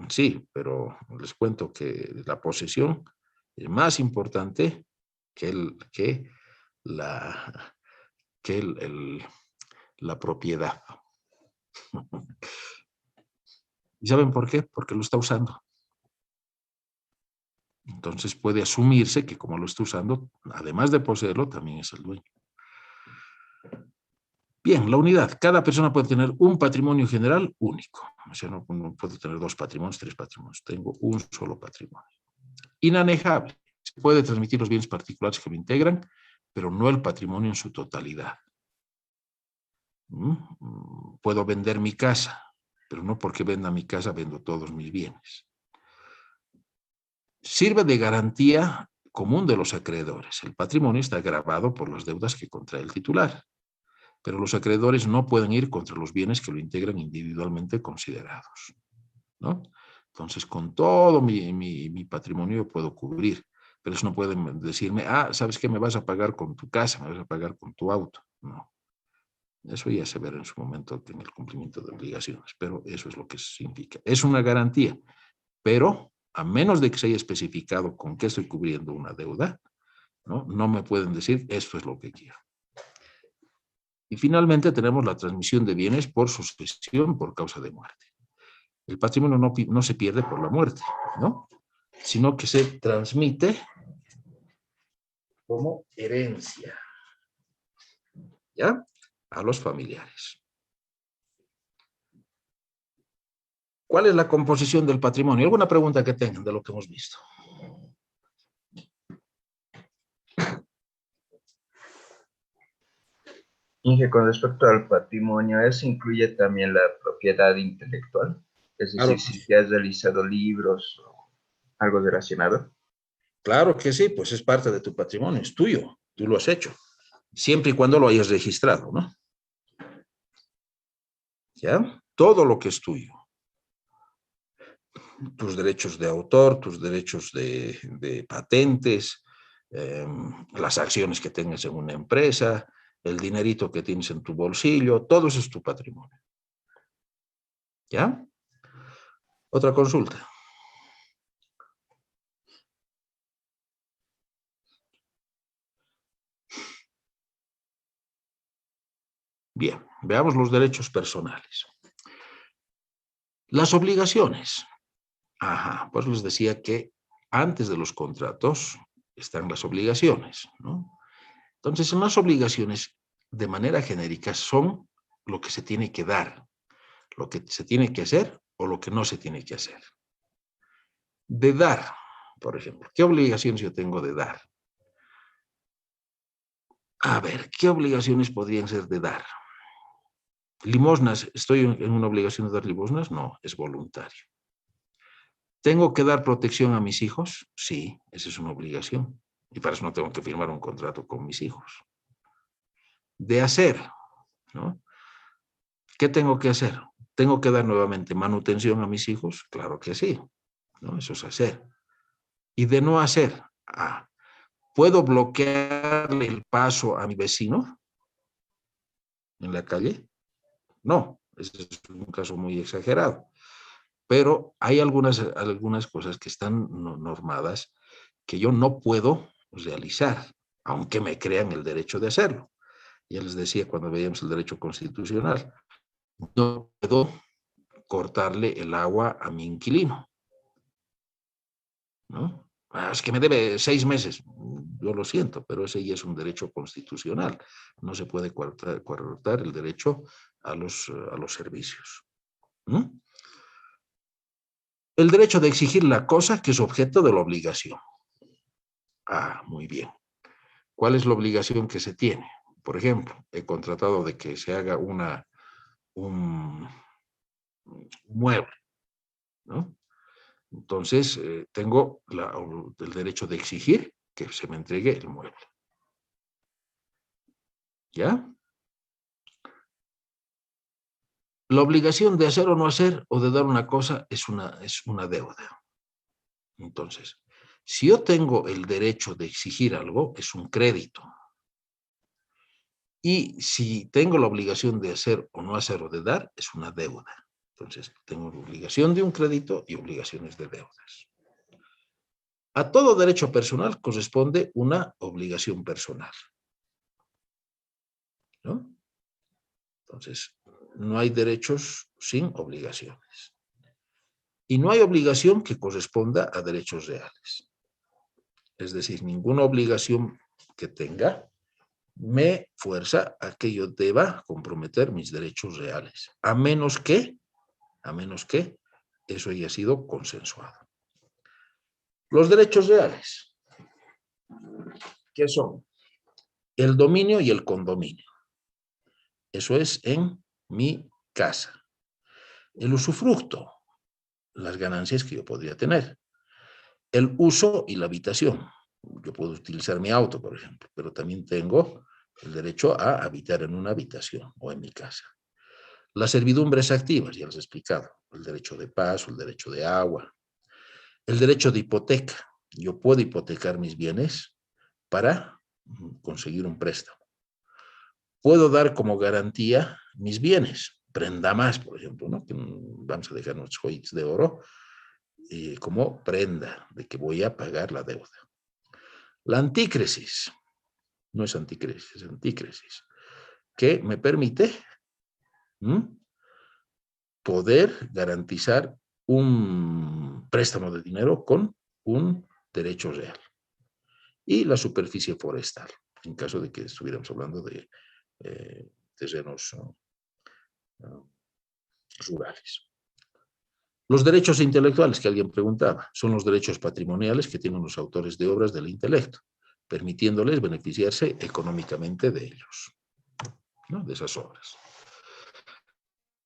Sí, pero les cuento que la posesión es más importante que la propiedad. ¿Y saben por qué? Porque lo está usando. Entonces puede asumirse que como lo está usando, además de poseerlo, también es el dueño. Bien, la unidad. Cada persona puede tener un patrimonio general único. O sea, no puedo tener 2 patrimonios, 3 patrimonios. Tengo un solo patrimonio. Inanejable. Se puede transmitir los bienes particulares que lo integran, pero no el patrimonio en su totalidad. Puedo vender mi casa, pero no porque venda mi casa vendo todos mis bienes. Sirve de garantía común de los acreedores. El patrimonio está gravado por las deudas que contrae el titular, pero los acreedores no pueden ir contra los bienes que lo integran individualmente considerados, ¿no? Entonces, con todo mi patrimonio yo puedo cubrir, pero eso no pueden decirme, ¿sabes qué? Me vas a pagar con tu casa, me vas a pagar con tu auto. No. Eso ya se verá en su momento en el cumplimiento de obligaciones, pero eso es lo que significa. Es una garantía, pero a menos de que se haya especificado con qué estoy cubriendo una deuda, no me pueden decir esto es lo que quiero. Y finalmente tenemos la transmisión de bienes por sucesión por causa de muerte. El patrimonio no se pierde por la muerte, ¿no? Sino que se transmite como herencia, ¿ya? A los familiares. ¿Cuál es la composición del patrimonio? ¿Alguna pregunta que tengan de lo que hemos visto? Inge, con respecto al patrimonio, ¿eso incluye también la propiedad intelectual? Es Claro, decir, si te has realizado libros o algo relacionado. claro que sí, pues es parte de tu patrimonio, es tuyo, tú lo has hecho, siempre y cuando lo hayas registrado, ¿no? ¿Ya? Todo lo que es tuyo. Tus derechos de autor, tus derechos de patentes, las acciones que tengas en una empresa, el dinerito que tienes en tu bolsillo, todo eso es tu patrimonio. ¿Ya? Otra consulta. Bien, veamos los derechos personales. Las obligaciones. Ajá, pues les decía que antes de los contratos están las obligaciones, ¿no? Entonces, en las obligaciones, de manera genérica, son lo que se tiene que dar, lo que se tiene que hacer o lo que no se tiene que hacer. De dar, por ejemplo, ¿qué obligaciones yo tengo de dar? A ver, ¿qué obligaciones podrían ser de dar? Limosnas, ¿estoy en una obligación de dar limosnas? No, es voluntario. ¿Tengo que dar protección a mis hijos? Sí, esa es una obligación. Y para eso no tengo que firmar un contrato con mis hijos. De hacer, ¿no? ¿Qué tengo que hacer? ¿Tengo que dar nuevamente manutención a mis hijos? Claro que sí, ¿no? Eso es hacer. Y de no hacer, ¿puedo bloquearle el paso a mi vecino en la calle? No, ese es un caso muy exagerado. Pero hay algunas cosas que están normadas que yo no puedo realizar, aunque me crean el derecho de hacerlo. Ya les decía cuando veíamos el derecho constitucional, no puedo cortarle el agua a mi inquilino, ¿no? Es que me debe 6 meses. Yo lo siento, pero ese ya es un derecho constitucional. No se puede cortar el derecho a los servicios. ¿Mm? El derecho de exigir la cosa que es objeto de la obligación. Muy bien. ¿Cuál es la obligación que se tiene? Por ejemplo, he contratado de que se haga un mueble, ¿no? Entonces, tengo el derecho de exigir que se me entregue el mueble. ¿Ya? La obligación de hacer o no hacer o de dar una cosa es una deuda. Entonces, si yo tengo el derecho de exigir algo, es un crédito. Y si tengo la obligación de hacer o no hacer o de dar, es una deuda. Entonces, tengo obligación de un crédito y obligaciones de deudas. A todo derecho personal corresponde una obligación personal, ¿no? Entonces, no hay derechos sin obligaciones. Y no hay obligación que corresponda a derechos reales. Es decir, ninguna obligación que tenga me fuerza a que yo deba comprometer mis derechos reales, a menos que eso haya sido consensuado. Los derechos reales, ¿qué son? El dominio y el condominio. Eso es en mi casa. El usufructo, las ganancias que yo podría tener. El uso y la habitación. Yo puedo utilizar mi auto, por ejemplo, pero también tengo el derecho a habitar en una habitación o en mi casa. Las servidumbres activas, ya les he explicado, el derecho de paso, el derecho de agua, el derecho de hipoteca. Yo puedo hipotecar mis bienes para conseguir un préstamo. Puedo dar como garantía mis bienes, prenda más, por ejemplo, ¿no? Que vamos a dejar nuestros joyitos de oro como prenda de que voy a pagar la deuda. La antícresis, no es anticresis, es antícresis, que me permite poder garantizar un préstamo de dinero con un derecho real. Y la superficie forestal, en caso de que estuviéramos hablando de terrenos rurales. Los derechos intelectuales que alguien preguntaba son los derechos patrimoniales que tienen los autores de obras del intelecto, permitiéndoles beneficiarse económicamente de ellos, ¿no? De esas obras.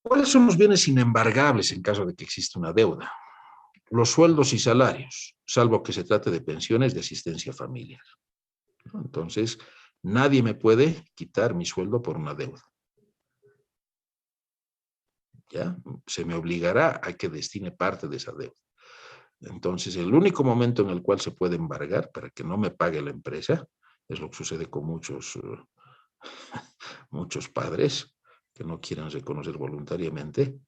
¿Cuáles son los bienes inembargables en caso de que exista una deuda? Los sueldos y salarios, salvo que se trate de pensiones de asistencia familiar, ¿no? Entonces, nadie me puede quitar mi sueldo por una deuda. ¿Ya? Se me obligará a que destine parte de esa deuda. Entonces, el único momento en el cual se puede embargar para que no me pague la empresa, es lo que sucede con muchos padres que no quieren reconocer voluntariamente,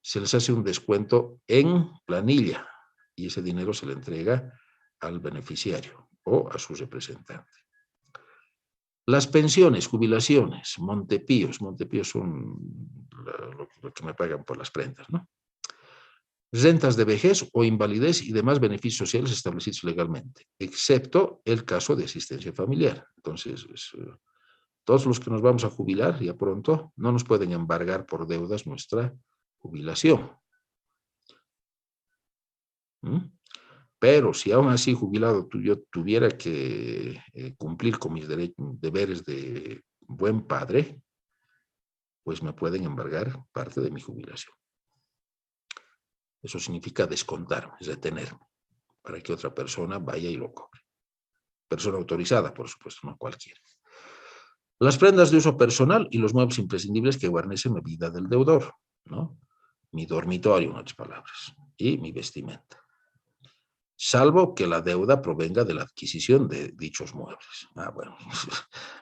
se les hace un descuento en planilla y ese dinero se le entrega al beneficiario o a su representante. Las pensiones, jubilaciones, montepíos son lo que me pagan por las prendas, ¿no? Rentas de vejez o invalidez y demás beneficios sociales establecidos legalmente, excepto el caso de asistencia familiar. Entonces, todos los que nos vamos a jubilar ya pronto no nos pueden embargar por deudas nuestra jubilación. Pero si aún así jubilado yo tuviera que cumplir con mis deberes de buen padre, pues me pueden embargar parte de mi jubilación. Eso significa descontarme, retenerme, para que otra persona vaya y lo cobre. Persona autorizada, por supuesto, no cualquiera. Las prendas de uso personal y los muebles imprescindibles que guarnecen la vida del deudor, ¿no? Mi dormitorio, en otras palabras, y mi vestimenta. Salvo que la deuda provenga de la adquisición de dichos muebles. Bueno,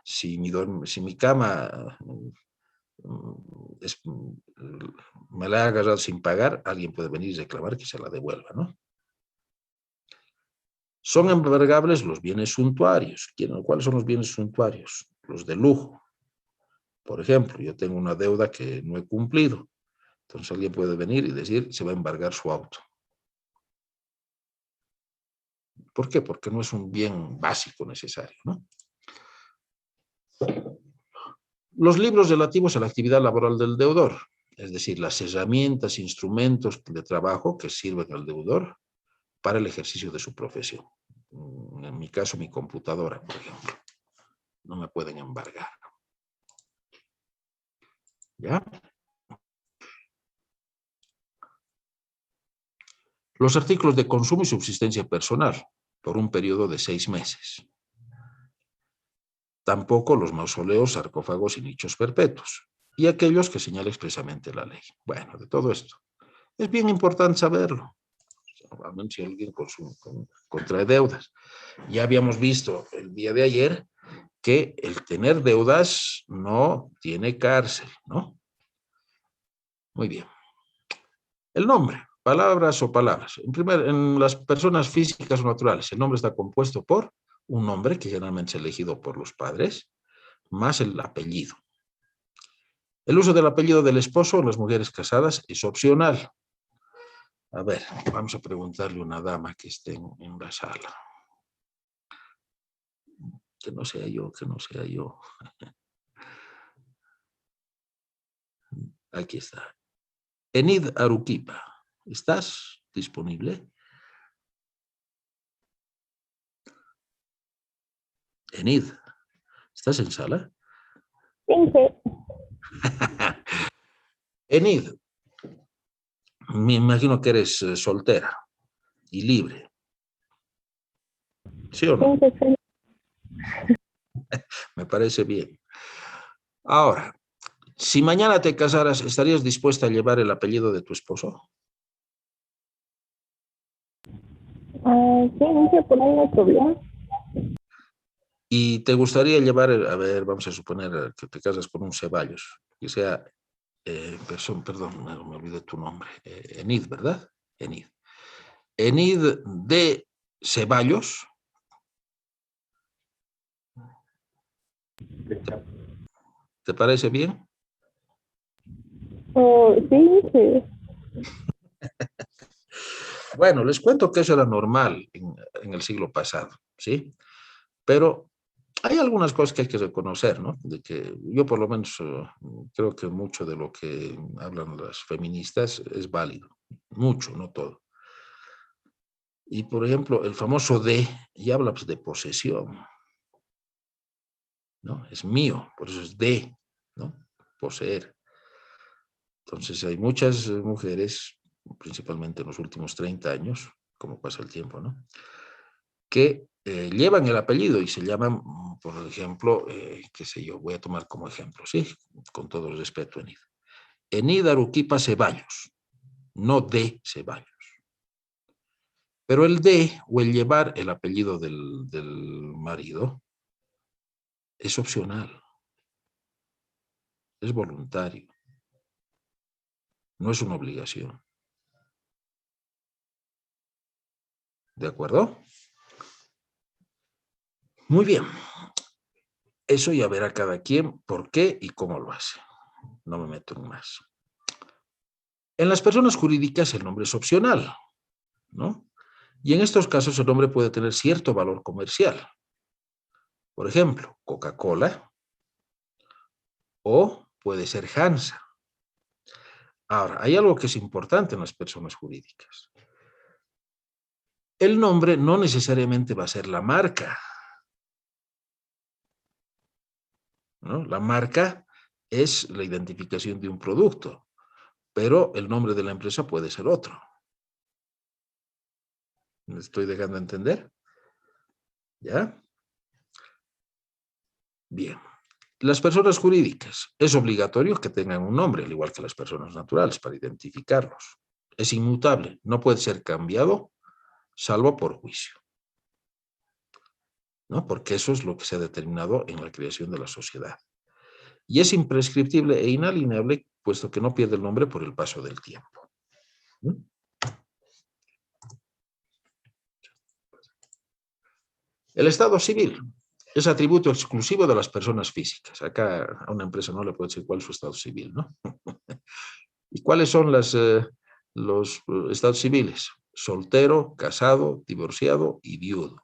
si mi cama me la ha agarrado sin pagar, alguien puede venir y reclamar que se la devuelva, ¿no? Son embargables los bienes suntuarios. ¿Cuáles son los bienes suntuarios? Los de lujo. Por ejemplo, yo tengo una deuda que no he cumplido. Entonces alguien puede venir y decir, se va a embargar su auto. ¿Por qué? Porque no es un bien básico necesario, ¿no? Los libros relativos a la actividad laboral del deudor, es decir, las herramientas, instrumentos de trabajo que sirven al deudor para el ejercicio de su profesión. En mi caso, mi computadora, por ejemplo. No me pueden embargar. ¿Ya? Los artículos de consumo y subsistencia personal, por un periodo de 6 meses. Tampoco los mausoleos, sarcófagos y nichos perpetuos, y aquellos que señala expresamente la ley. Bueno, de todo esto. Es bien importante saberlo. Si alguien contrae deudas. Ya habíamos visto el día de ayer que el tener deudas no tiene cárcel, ¿no? Muy bien. El nombre, palabras o palabras. En las personas físicas o naturales, el nombre está compuesto por un nombre que generalmente es elegido por los padres, más el apellido. El uso del apellido del esposo en las mujeres casadas es opcional. A ver, vamos a preguntarle a una dama que esté en la sala. Que no sea yo, que no sea yo. Aquí está. Enid Aruquipa, ¿estás disponible? Enid, ¿estás en sala? Sí. Enid, me imagino que eres soltera y libre. ¿Sí o no? Sí. Me parece bien. Ahora, si mañana te casaras, ¿estarías dispuesta a llevar el apellido de tu esposo? Sí, no se pone el problema. ¿Y te gustaría llevar, a ver, vamos a suponer que te casas con un Ceballos, que sea, perdón, me olvidé tu nombre, Enid, ¿verdad? Enid. Enid de Ceballos. ¿Te parece bien? Sí. Bueno, les cuento que eso era normal en el siglo pasado, ¿sí? Pero Hay algunas cosas que hay que reconocer, ¿no? De que yo por lo menos creo que mucho de lo que hablan las feministas es válido. Mucho, no todo. Y por ejemplo, el famoso de, y habla pues, de posesión, ¿no? Es mío, por eso es de, ¿no? Poseer. Entonces hay muchas mujeres, principalmente en los últimos 30 años, como pasa el tiempo, ¿no? Que llevan el apellido y se llaman, por ejemplo, qué sé yo, voy a tomar como ejemplo, ¿sí? Con todo el respeto, Enid. Enid Aruquipa Ceballos, no de Ceballos. Pero el de o el llevar el apellido del marido es opcional, es voluntario, no es una obligación. ¿De acuerdo? Muy bien. Eso ya verá cada quien por qué y cómo lo hace. No me meto en más. En las personas jurídicas el nombre es opcional, ¿no? Y en estos casos el nombre puede tener cierto valor comercial. Por ejemplo, Coca-Cola o puede ser Hansa. Ahora, hay algo que es importante en las personas jurídicas. El nombre no necesariamente va a ser la marca, ¿no? La marca es la identificación de un producto, pero el nombre de la empresa puede ser otro. ¿Me estoy dejando entender? ¿Ya? Bien. Las personas jurídicas, es obligatorio que tengan un nombre, al igual que las personas naturales, para identificarlos. Es inmutable, no puede ser cambiado, salvo por juicio, ¿no? Porque eso es lo que se ha determinado en la creación de la sociedad. Y es imprescriptible e inalienable, puesto que no pierde el nombre por el paso del tiempo. ¿Mm? El estado civil es atributo exclusivo de las personas físicas. Acá a una empresa no le puede decir cuál es su estado civil, ¿no? ¿Y cuáles son los estados civiles? Soltero, casado, divorciado y viudo,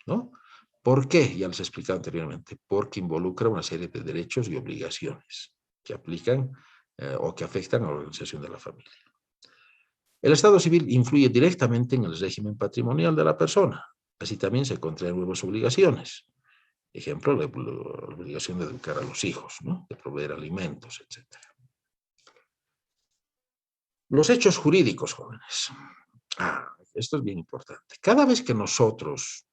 ¿no? ¿Por qué? Ya les he explicado anteriormente. Porque involucra una serie de derechos y obligaciones que aplican o que afectan a la organización de la familia. El estado civil influye directamente en el régimen patrimonial de la persona. Así también se contraen nuevas obligaciones. Ejemplo, la obligación de educar a los hijos, ¿no? De proveer alimentos, etc. Los hechos jurídicos, jóvenes. Esto es bien importante. Cada vez que nosotros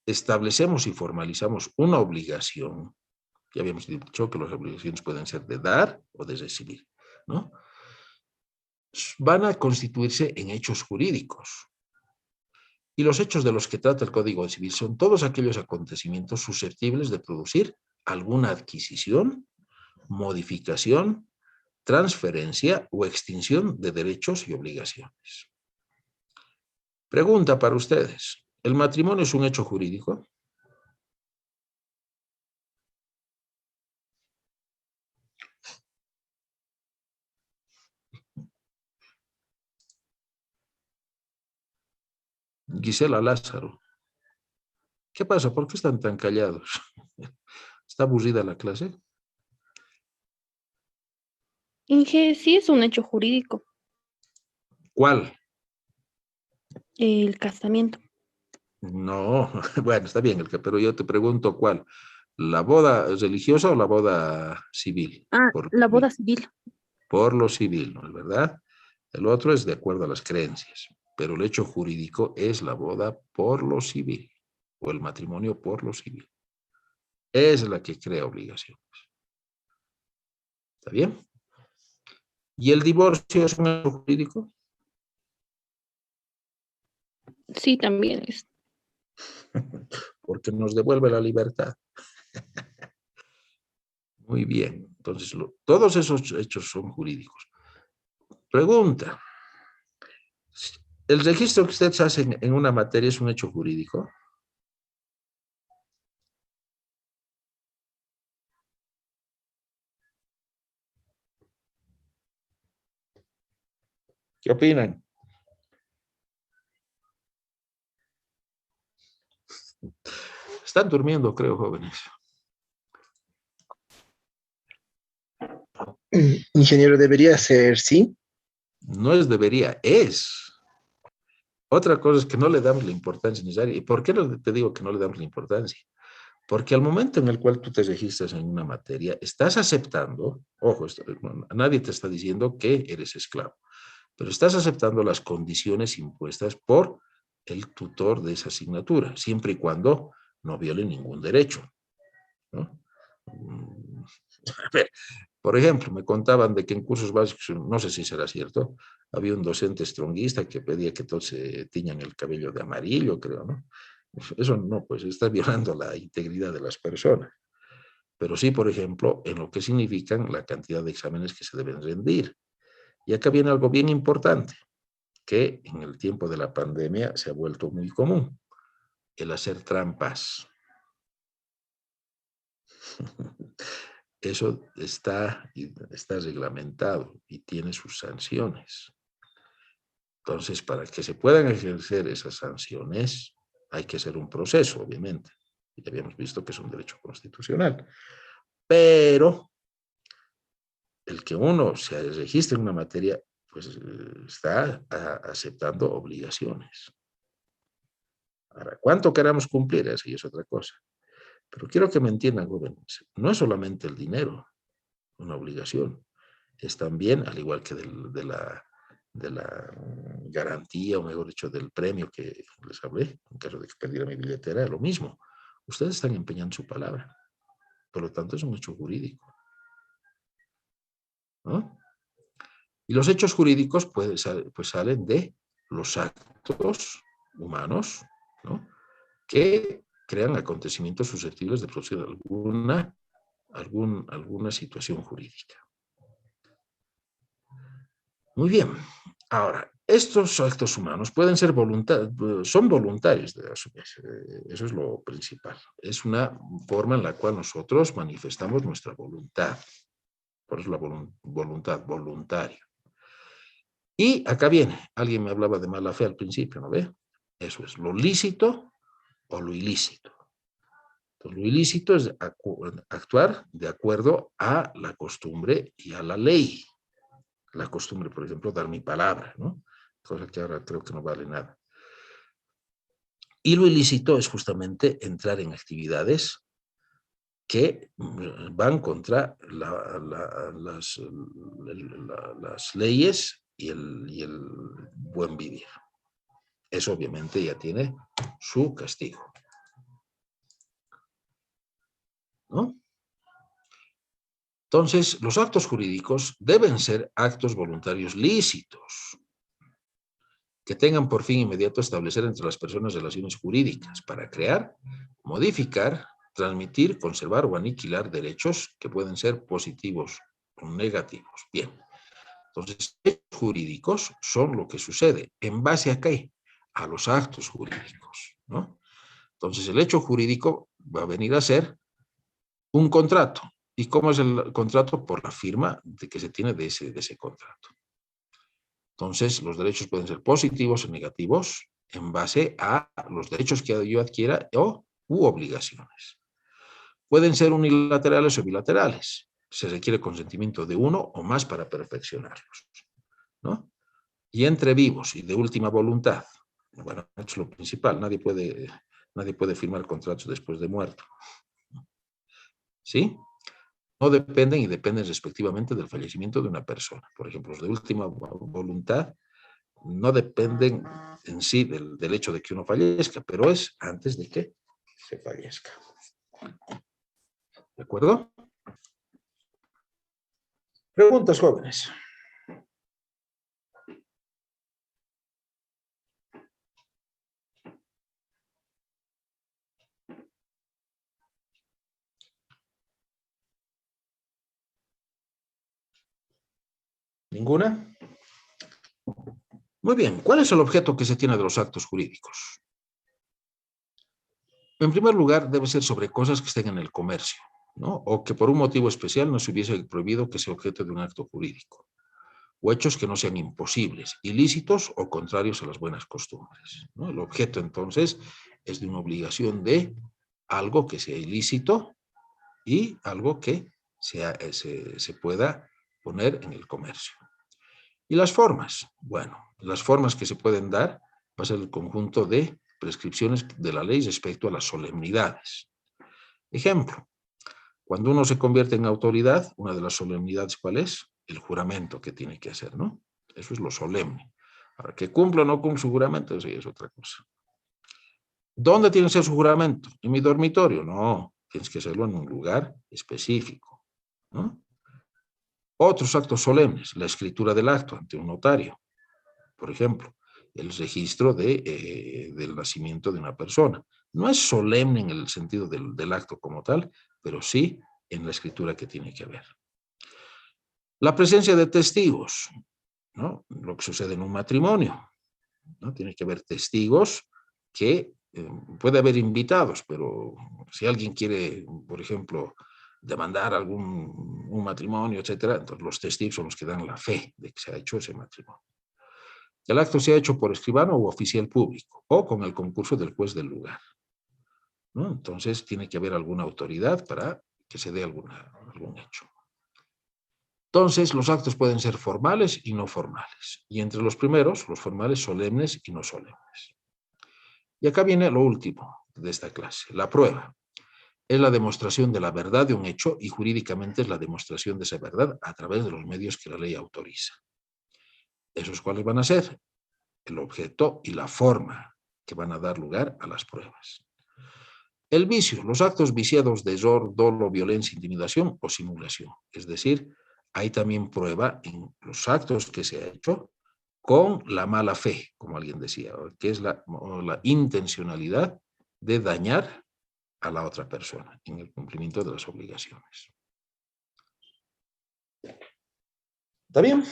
establecemos y formalizamos una obligación, ya habíamos dicho que las obligaciones pueden ser de dar o de recibir, ¿no? Van a constituirse en hechos jurídicos. Y los hechos de los que trata el Código Civil son todos aquellos acontecimientos susceptibles de producir alguna adquisición, modificación, transferencia o extinción de derechos y obligaciones. Pregunta para ustedes. ¿El matrimonio es un hecho jurídico? Gisela Lázaro. ¿Qué pasa? ¿Por qué están tan callados? ¿Está aburrida la clase? Inge, sí es un hecho jurídico, ¿Cuál? el casamiento. No, bueno, está bien, pero yo te pregunto cuál. ¿La boda religiosa o la boda civil? Ah, la boda civil. Por lo civil, ¿no es verdad? El otro es de acuerdo a las creencias, pero el hecho jurídico es la boda por lo civil o el matrimonio por lo civil. Es la que crea obligaciones. ¿Está bien? ¿Y el divorcio es un hecho jurídico? Sí, también es. Porque nos devuelve la libertad. Muy bien. Entonces, todos esos hechos son jurídicos. Pregunta. ¿El registro que ustedes hacen en una materia es un hecho jurídico? ¿Qué opinan? Están durmiendo, creo, jóvenes. Ingeniero, debería ser sí. No es debería, es. Otra cosa es que no le damos la importancia necesaria. ¿Y por qué te digo que no le damos la importancia? Porque al momento en el cual tú te registras en una materia, estás aceptando, ojo, nadie te está diciendo que eres esclavo, pero estás aceptando las condiciones impuestas por el tutor de esa asignatura, siempre y cuando no viole ningún derecho, ¿no? A ver, por ejemplo, me contaban de que en cursos básicos, no sé si será cierto, había un docente stronguista que pedía que todos se tiñan el cabello de amarillo, creo, ¿no? Eso no, pues está violando la integridad de las personas. Pero sí, por ejemplo, en lo que significan la cantidad de exámenes que se deben rendir. Y acá viene algo bien importante, que en el tiempo de la pandemia se ha vuelto muy común, el hacer trampas. Eso está reglamentado y tiene sus sanciones. Entonces, para que se puedan ejercer esas sanciones, hay que hacer un proceso, obviamente. Ya habíamos visto que es un derecho constitucional. Pero el que uno se registre en una materia, pues está aceptando obligaciones. Ahora, ¿cuánto queramos cumplir? Eso ya es otra cosa. Pero quiero que me entiendan, jóvenes, no es solamente el dinero una obligación, es también, al igual que de la garantía, o mejor dicho, del premio que les hablé, en caso de que perdiera mi billetera, lo mismo. Ustedes están empeñando su palabra. Por lo tanto, es un hecho jurídico, ¿no? Y los hechos jurídicos pues salen de los actos humanos, ¿no?, que crean acontecimientos susceptibles de producir alguna situación jurídica. Muy bien. Ahora, estos actos humanos pueden ser son voluntarios, a su vez. Eso es lo principal. Es una forma en la cual nosotros manifestamos nuestra voluntad. Por eso la voluntad voluntaria. Y acá viene, alguien me hablaba de mala fe al principio, ¿no ve? Eso es lo lícito o lo ilícito. Entonces, lo ilícito es actuar de acuerdo a la costumbre y a la ley. La costumbre, por ejemplo, dar mi palabra, ¿no? Cosa que ahora creo que no vale nada. Y lo ilícito es justamente entrar en actividades que van contra las leyes y el buen vivir. Eso obviamente ya tiene su castigo, ¿no? Entonces, los actos jurídicos deben ser actos voluntarios lícitos, que tengan por fin inmediato establecer entre las personas relaciones jurídicas para crear, modificar, transmitir, conservar o aniquilar derechos que pueden ser positivos o negativos. Bien, entonces, hechos jurídicos son lo que sucede. ¿En base a qué? A los actos jurídicos, ¿no? Entonces, el hecho jurídico va a venir a ser un contrato. ¿Y cómo es el contrato? Por la firma de que se tiene de ese contrato. Entonces, los derechos pueden ser positivos o negativos en base a los derechos que yo adquiera u obligaciones. Pueden ser unilaterales o bilaterales. Se requiere consentimiento de uno o más para perfeccionarlos, ¿no? Y entre vivos y de última voluntad. Bueno, esto es lo principal. Nadie puede firmar contratos después de muerto. ¿Sí? No dependen y dependen respectivamente del fallecimiento de una persona. Por ejemplo, los de última voluntad no dependen en sí del hecho de que uno fallezca, pero es antes de que se fallezca. ¿De acuerdo? Preguntas, jóvenes. ¿Ninguna? Muy bien. ¿Cuál es el objeto que se tiene de los actos jurídicos? En primer lugar, debe ser sobre cosas que estén en el comercio, ¿no? O que por un motivo especial no se hubiese prohibido que sea objeto de un acto jurídico. O hechos que no sean imposibles, ilícitos o contrarios a las buenas costumbres, ¿no? El objeto, entonces, es de una obligación de algo que sea ilícito y algo que se pueda poner en el comercio. ¿Y las formas? Bueno, las formas que se pueden dar va a ser el conjunto de prescripciones de la ley respecto a las solemnidades. Ejemplo, cuando uno se convierte en autoridad, una de las solemnidades, ¿cuál es? El juramento que tiene que hacer, ¿no? Eso es lo solemne. Ahora, que cumpla o no cumpla su juramento, eso ya es otra cosa. ¿Dónde tiene que ser su juramento? ¿En mi dormitorio? No, tienes que hacerlo en un lugar específico, ¿no? Otros actos solemnes, la escritura del acto ante un notario, por ejemplo, el registro del nacimiento de una persona. No es solemne en el sentido del acto como tal, pero sí en la escritura que tiene que haber. La presencia de testigos, ¿no? Lo que sucede en un matrimonio, ¿no? Tiene que haber testigos que puede haber invitados, pero si alguien quiere, por ejemplo, demandar un matrimonio, etcétera, entonces los testigos son los que dan la fe de que se ha hecho ese matrimonio. El acto se ha hecho por escribano u oficial público o con el concurso del juez del lugar, ¿no? Entonces tiene que haber alguna autoridad para que se dé algún hecho. Entonces, los actos pueden ser formales y no formales. Y entre los primeros, los formales solemnes y no solemnes. Y acá viene lo último de esta clase, la prueba. Es la demostración de la verdad de un hecho y jurídicamente es la demostración de esa verdad a través de los medios que la ley autoriza. ¿Esos cuáles van a ser? El objeto y la forma que van a dar lugar a las pruebas. El vicio, los actos viciados de error, dolo, violencia, intimidación o simulación. Es decir, hay también prueba en los actos que se ha hecho con la mala fe, como alguien decía, que es la intencionalidad de dañar a la otra persona en el cumplimiento de las obligaciones. ¿Está bien?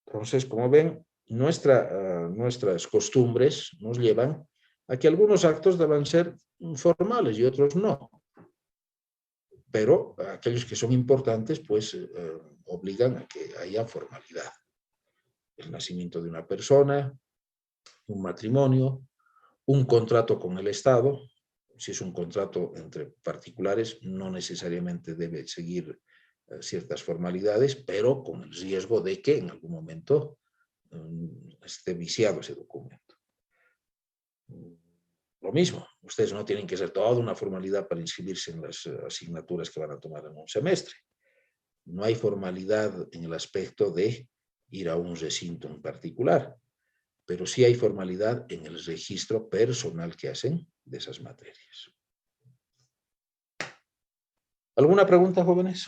Entonces, como ven, nuestras costumbres nos llevan a que algunos actos deban ser formales y otros no. Pero aquellos que son importantes, pues, obligan a que haya formalidad. El nacimiento de una persona, un matrimonio, un contrato con el Estado. Si es un contrato entre particulares, no necesariamente debe seguir ciertas formalidades, pero con el riesgo de que en algún momento esté viciado ese documento. Lo mismo, ustedes no tienen que hacer toda una formalidad para inscribirse en las asignaturas que van a tomar en un semestre. No hay formalidad en el aspecto de ir a un recinto en particular, pero sí hay formalidad en el registro personal que hacen de esas materias. ¿Alguna pregunta, jóvenes?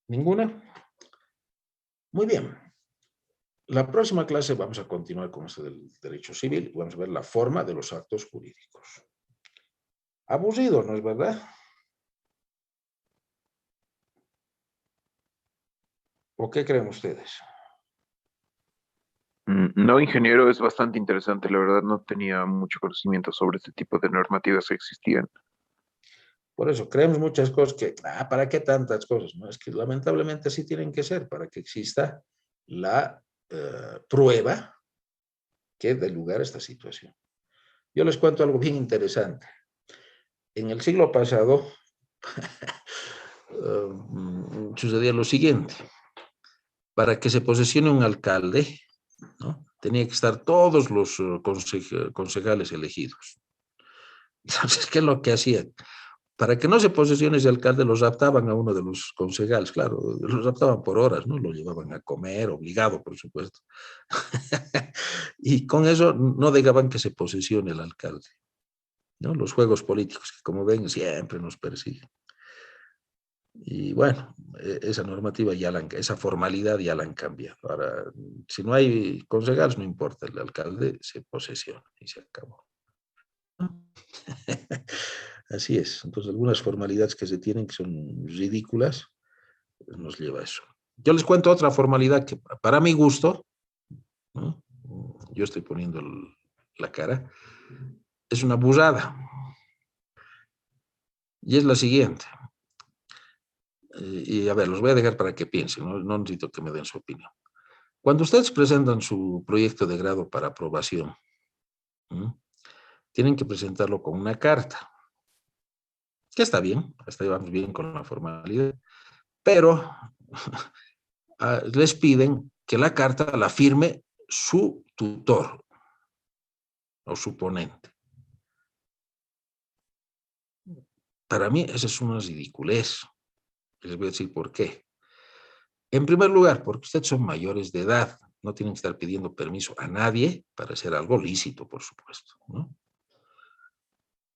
¿Ninguna? Muy bien. La próxima clase vamos a continuar con esto del derecho civil y vamos a ver la forma de los actos jurídicos. Aburrido, ¿no es verdad? ¿O qué creen ustedes? No, ingeniero, es bastante interesante. La verdad no tenía mucho conocimiento sobre este tipo de normativas que existían. Por eso, creemos muchas cosas que, ¿para qué tantas cosas? No, es que lamentablemente así tienen que ser para que exista la prueba que dé lugar a esta situación. Yo les cuento algo bien interesante. En el siglo pasado sucedía lo siguiente. Para que se posesione un alcalde, ¿no? Tenía que estar todos los concejales elegidos. Entonces, ¿qué es lo que hacían? Para que no se posesione ese alcalde, los raptaban a uno de los concejales, claro, los raptaban por horas, ¿no? Lo llevaban a comer, obligado, por supuesto. Y con eso no dejaban que se posesione el alcalde, ¿no? Los juegos políticos, que como ven, siempre nos persiguen. Y bueno, esa normativa esa formalidad ya la han cambiado. Ahora, si no hay concejales, no importa, el alcalde se posesiona y se acabó. Así es. Entonces, algunas formalidades que se tienen que son ridículas, nos lleva a eso. Yo les cuento otra formalidad que para mi gusto, ¿no? Yo estoy poniendo la cara, es una burrada. Y es la siguiente. Y a ver, los voy a dejar para que piensen, no necesito que me den su opinión. Cuando ustedes presentan su proyecto de grado para aprobación, tienen que presentarlo con una carta, que está bien, hasta ahí vamos bien con la formalidad, pero les piden que la carta la firme su tutor o su ponente. Para mí esa es una ridiculez. Les voy a decir por qué. En primer lugar, porque ustedes son mayores de edad, no tienen que estar pidiendo permiso a nadie para hacer algo lícito, por supuesto, ¿no? En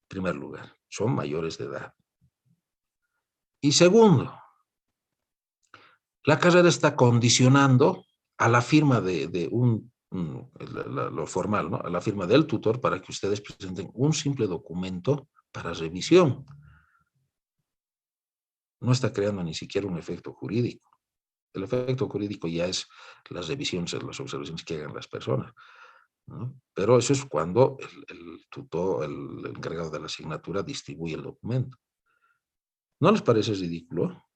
primer lugar, son mayores de edad. Y segundo, la carrera está condicionando a la firma lo formal, ¿no? A la firma del tutor para que ustedes presenten un simple documento para revisión. No está creando ni siquiera un efecto jurídico. El efecto jurídico ya es las revisiones, las observaciones que hagan las personas, ¿no? Pero eso es cuando el tutor, el encargado de la asignatura distribuye el documento. ¿No les parece ridículo?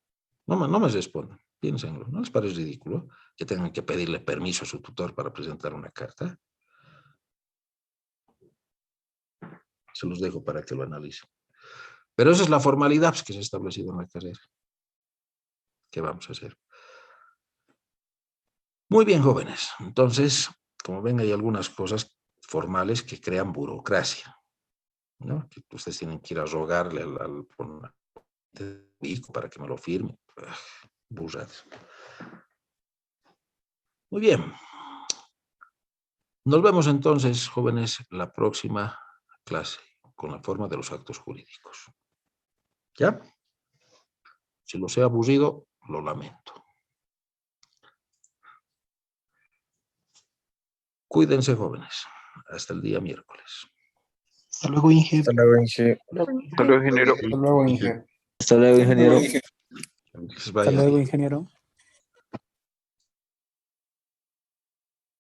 No me respondan, piénsenlo. ¿No les parece ridículo que tengan que pedirle permiso a su tutor para presentar una carta? Se los dejo para que lo analicen. Pero esa es la formalidad pues, que se ha establecido en la carrera. ¿Qué vamos a hacer? Muy bien, jóvenes. Entonces, como ven, hay algunas cosas formales que crean burocracia, ¿no? Que ustedes tienen que ir a rogarle al para que me lo firme. Burradas. Muy bien. Nos vemos entonces, jóvenes, la próxima clase con la forma de los actos jurídicos. ¿Ya? Si los he aburrido, lo lamento. Cuídense, jóvenes. Hasta el día miércoles. Hasta luego, Inge. Hasta luego, Inge. Hasta luego, ingeniero. Hasta luego, Inge. Hasta luego, ingeniero. Que les vaya Hasta luego, bien. ingeniero.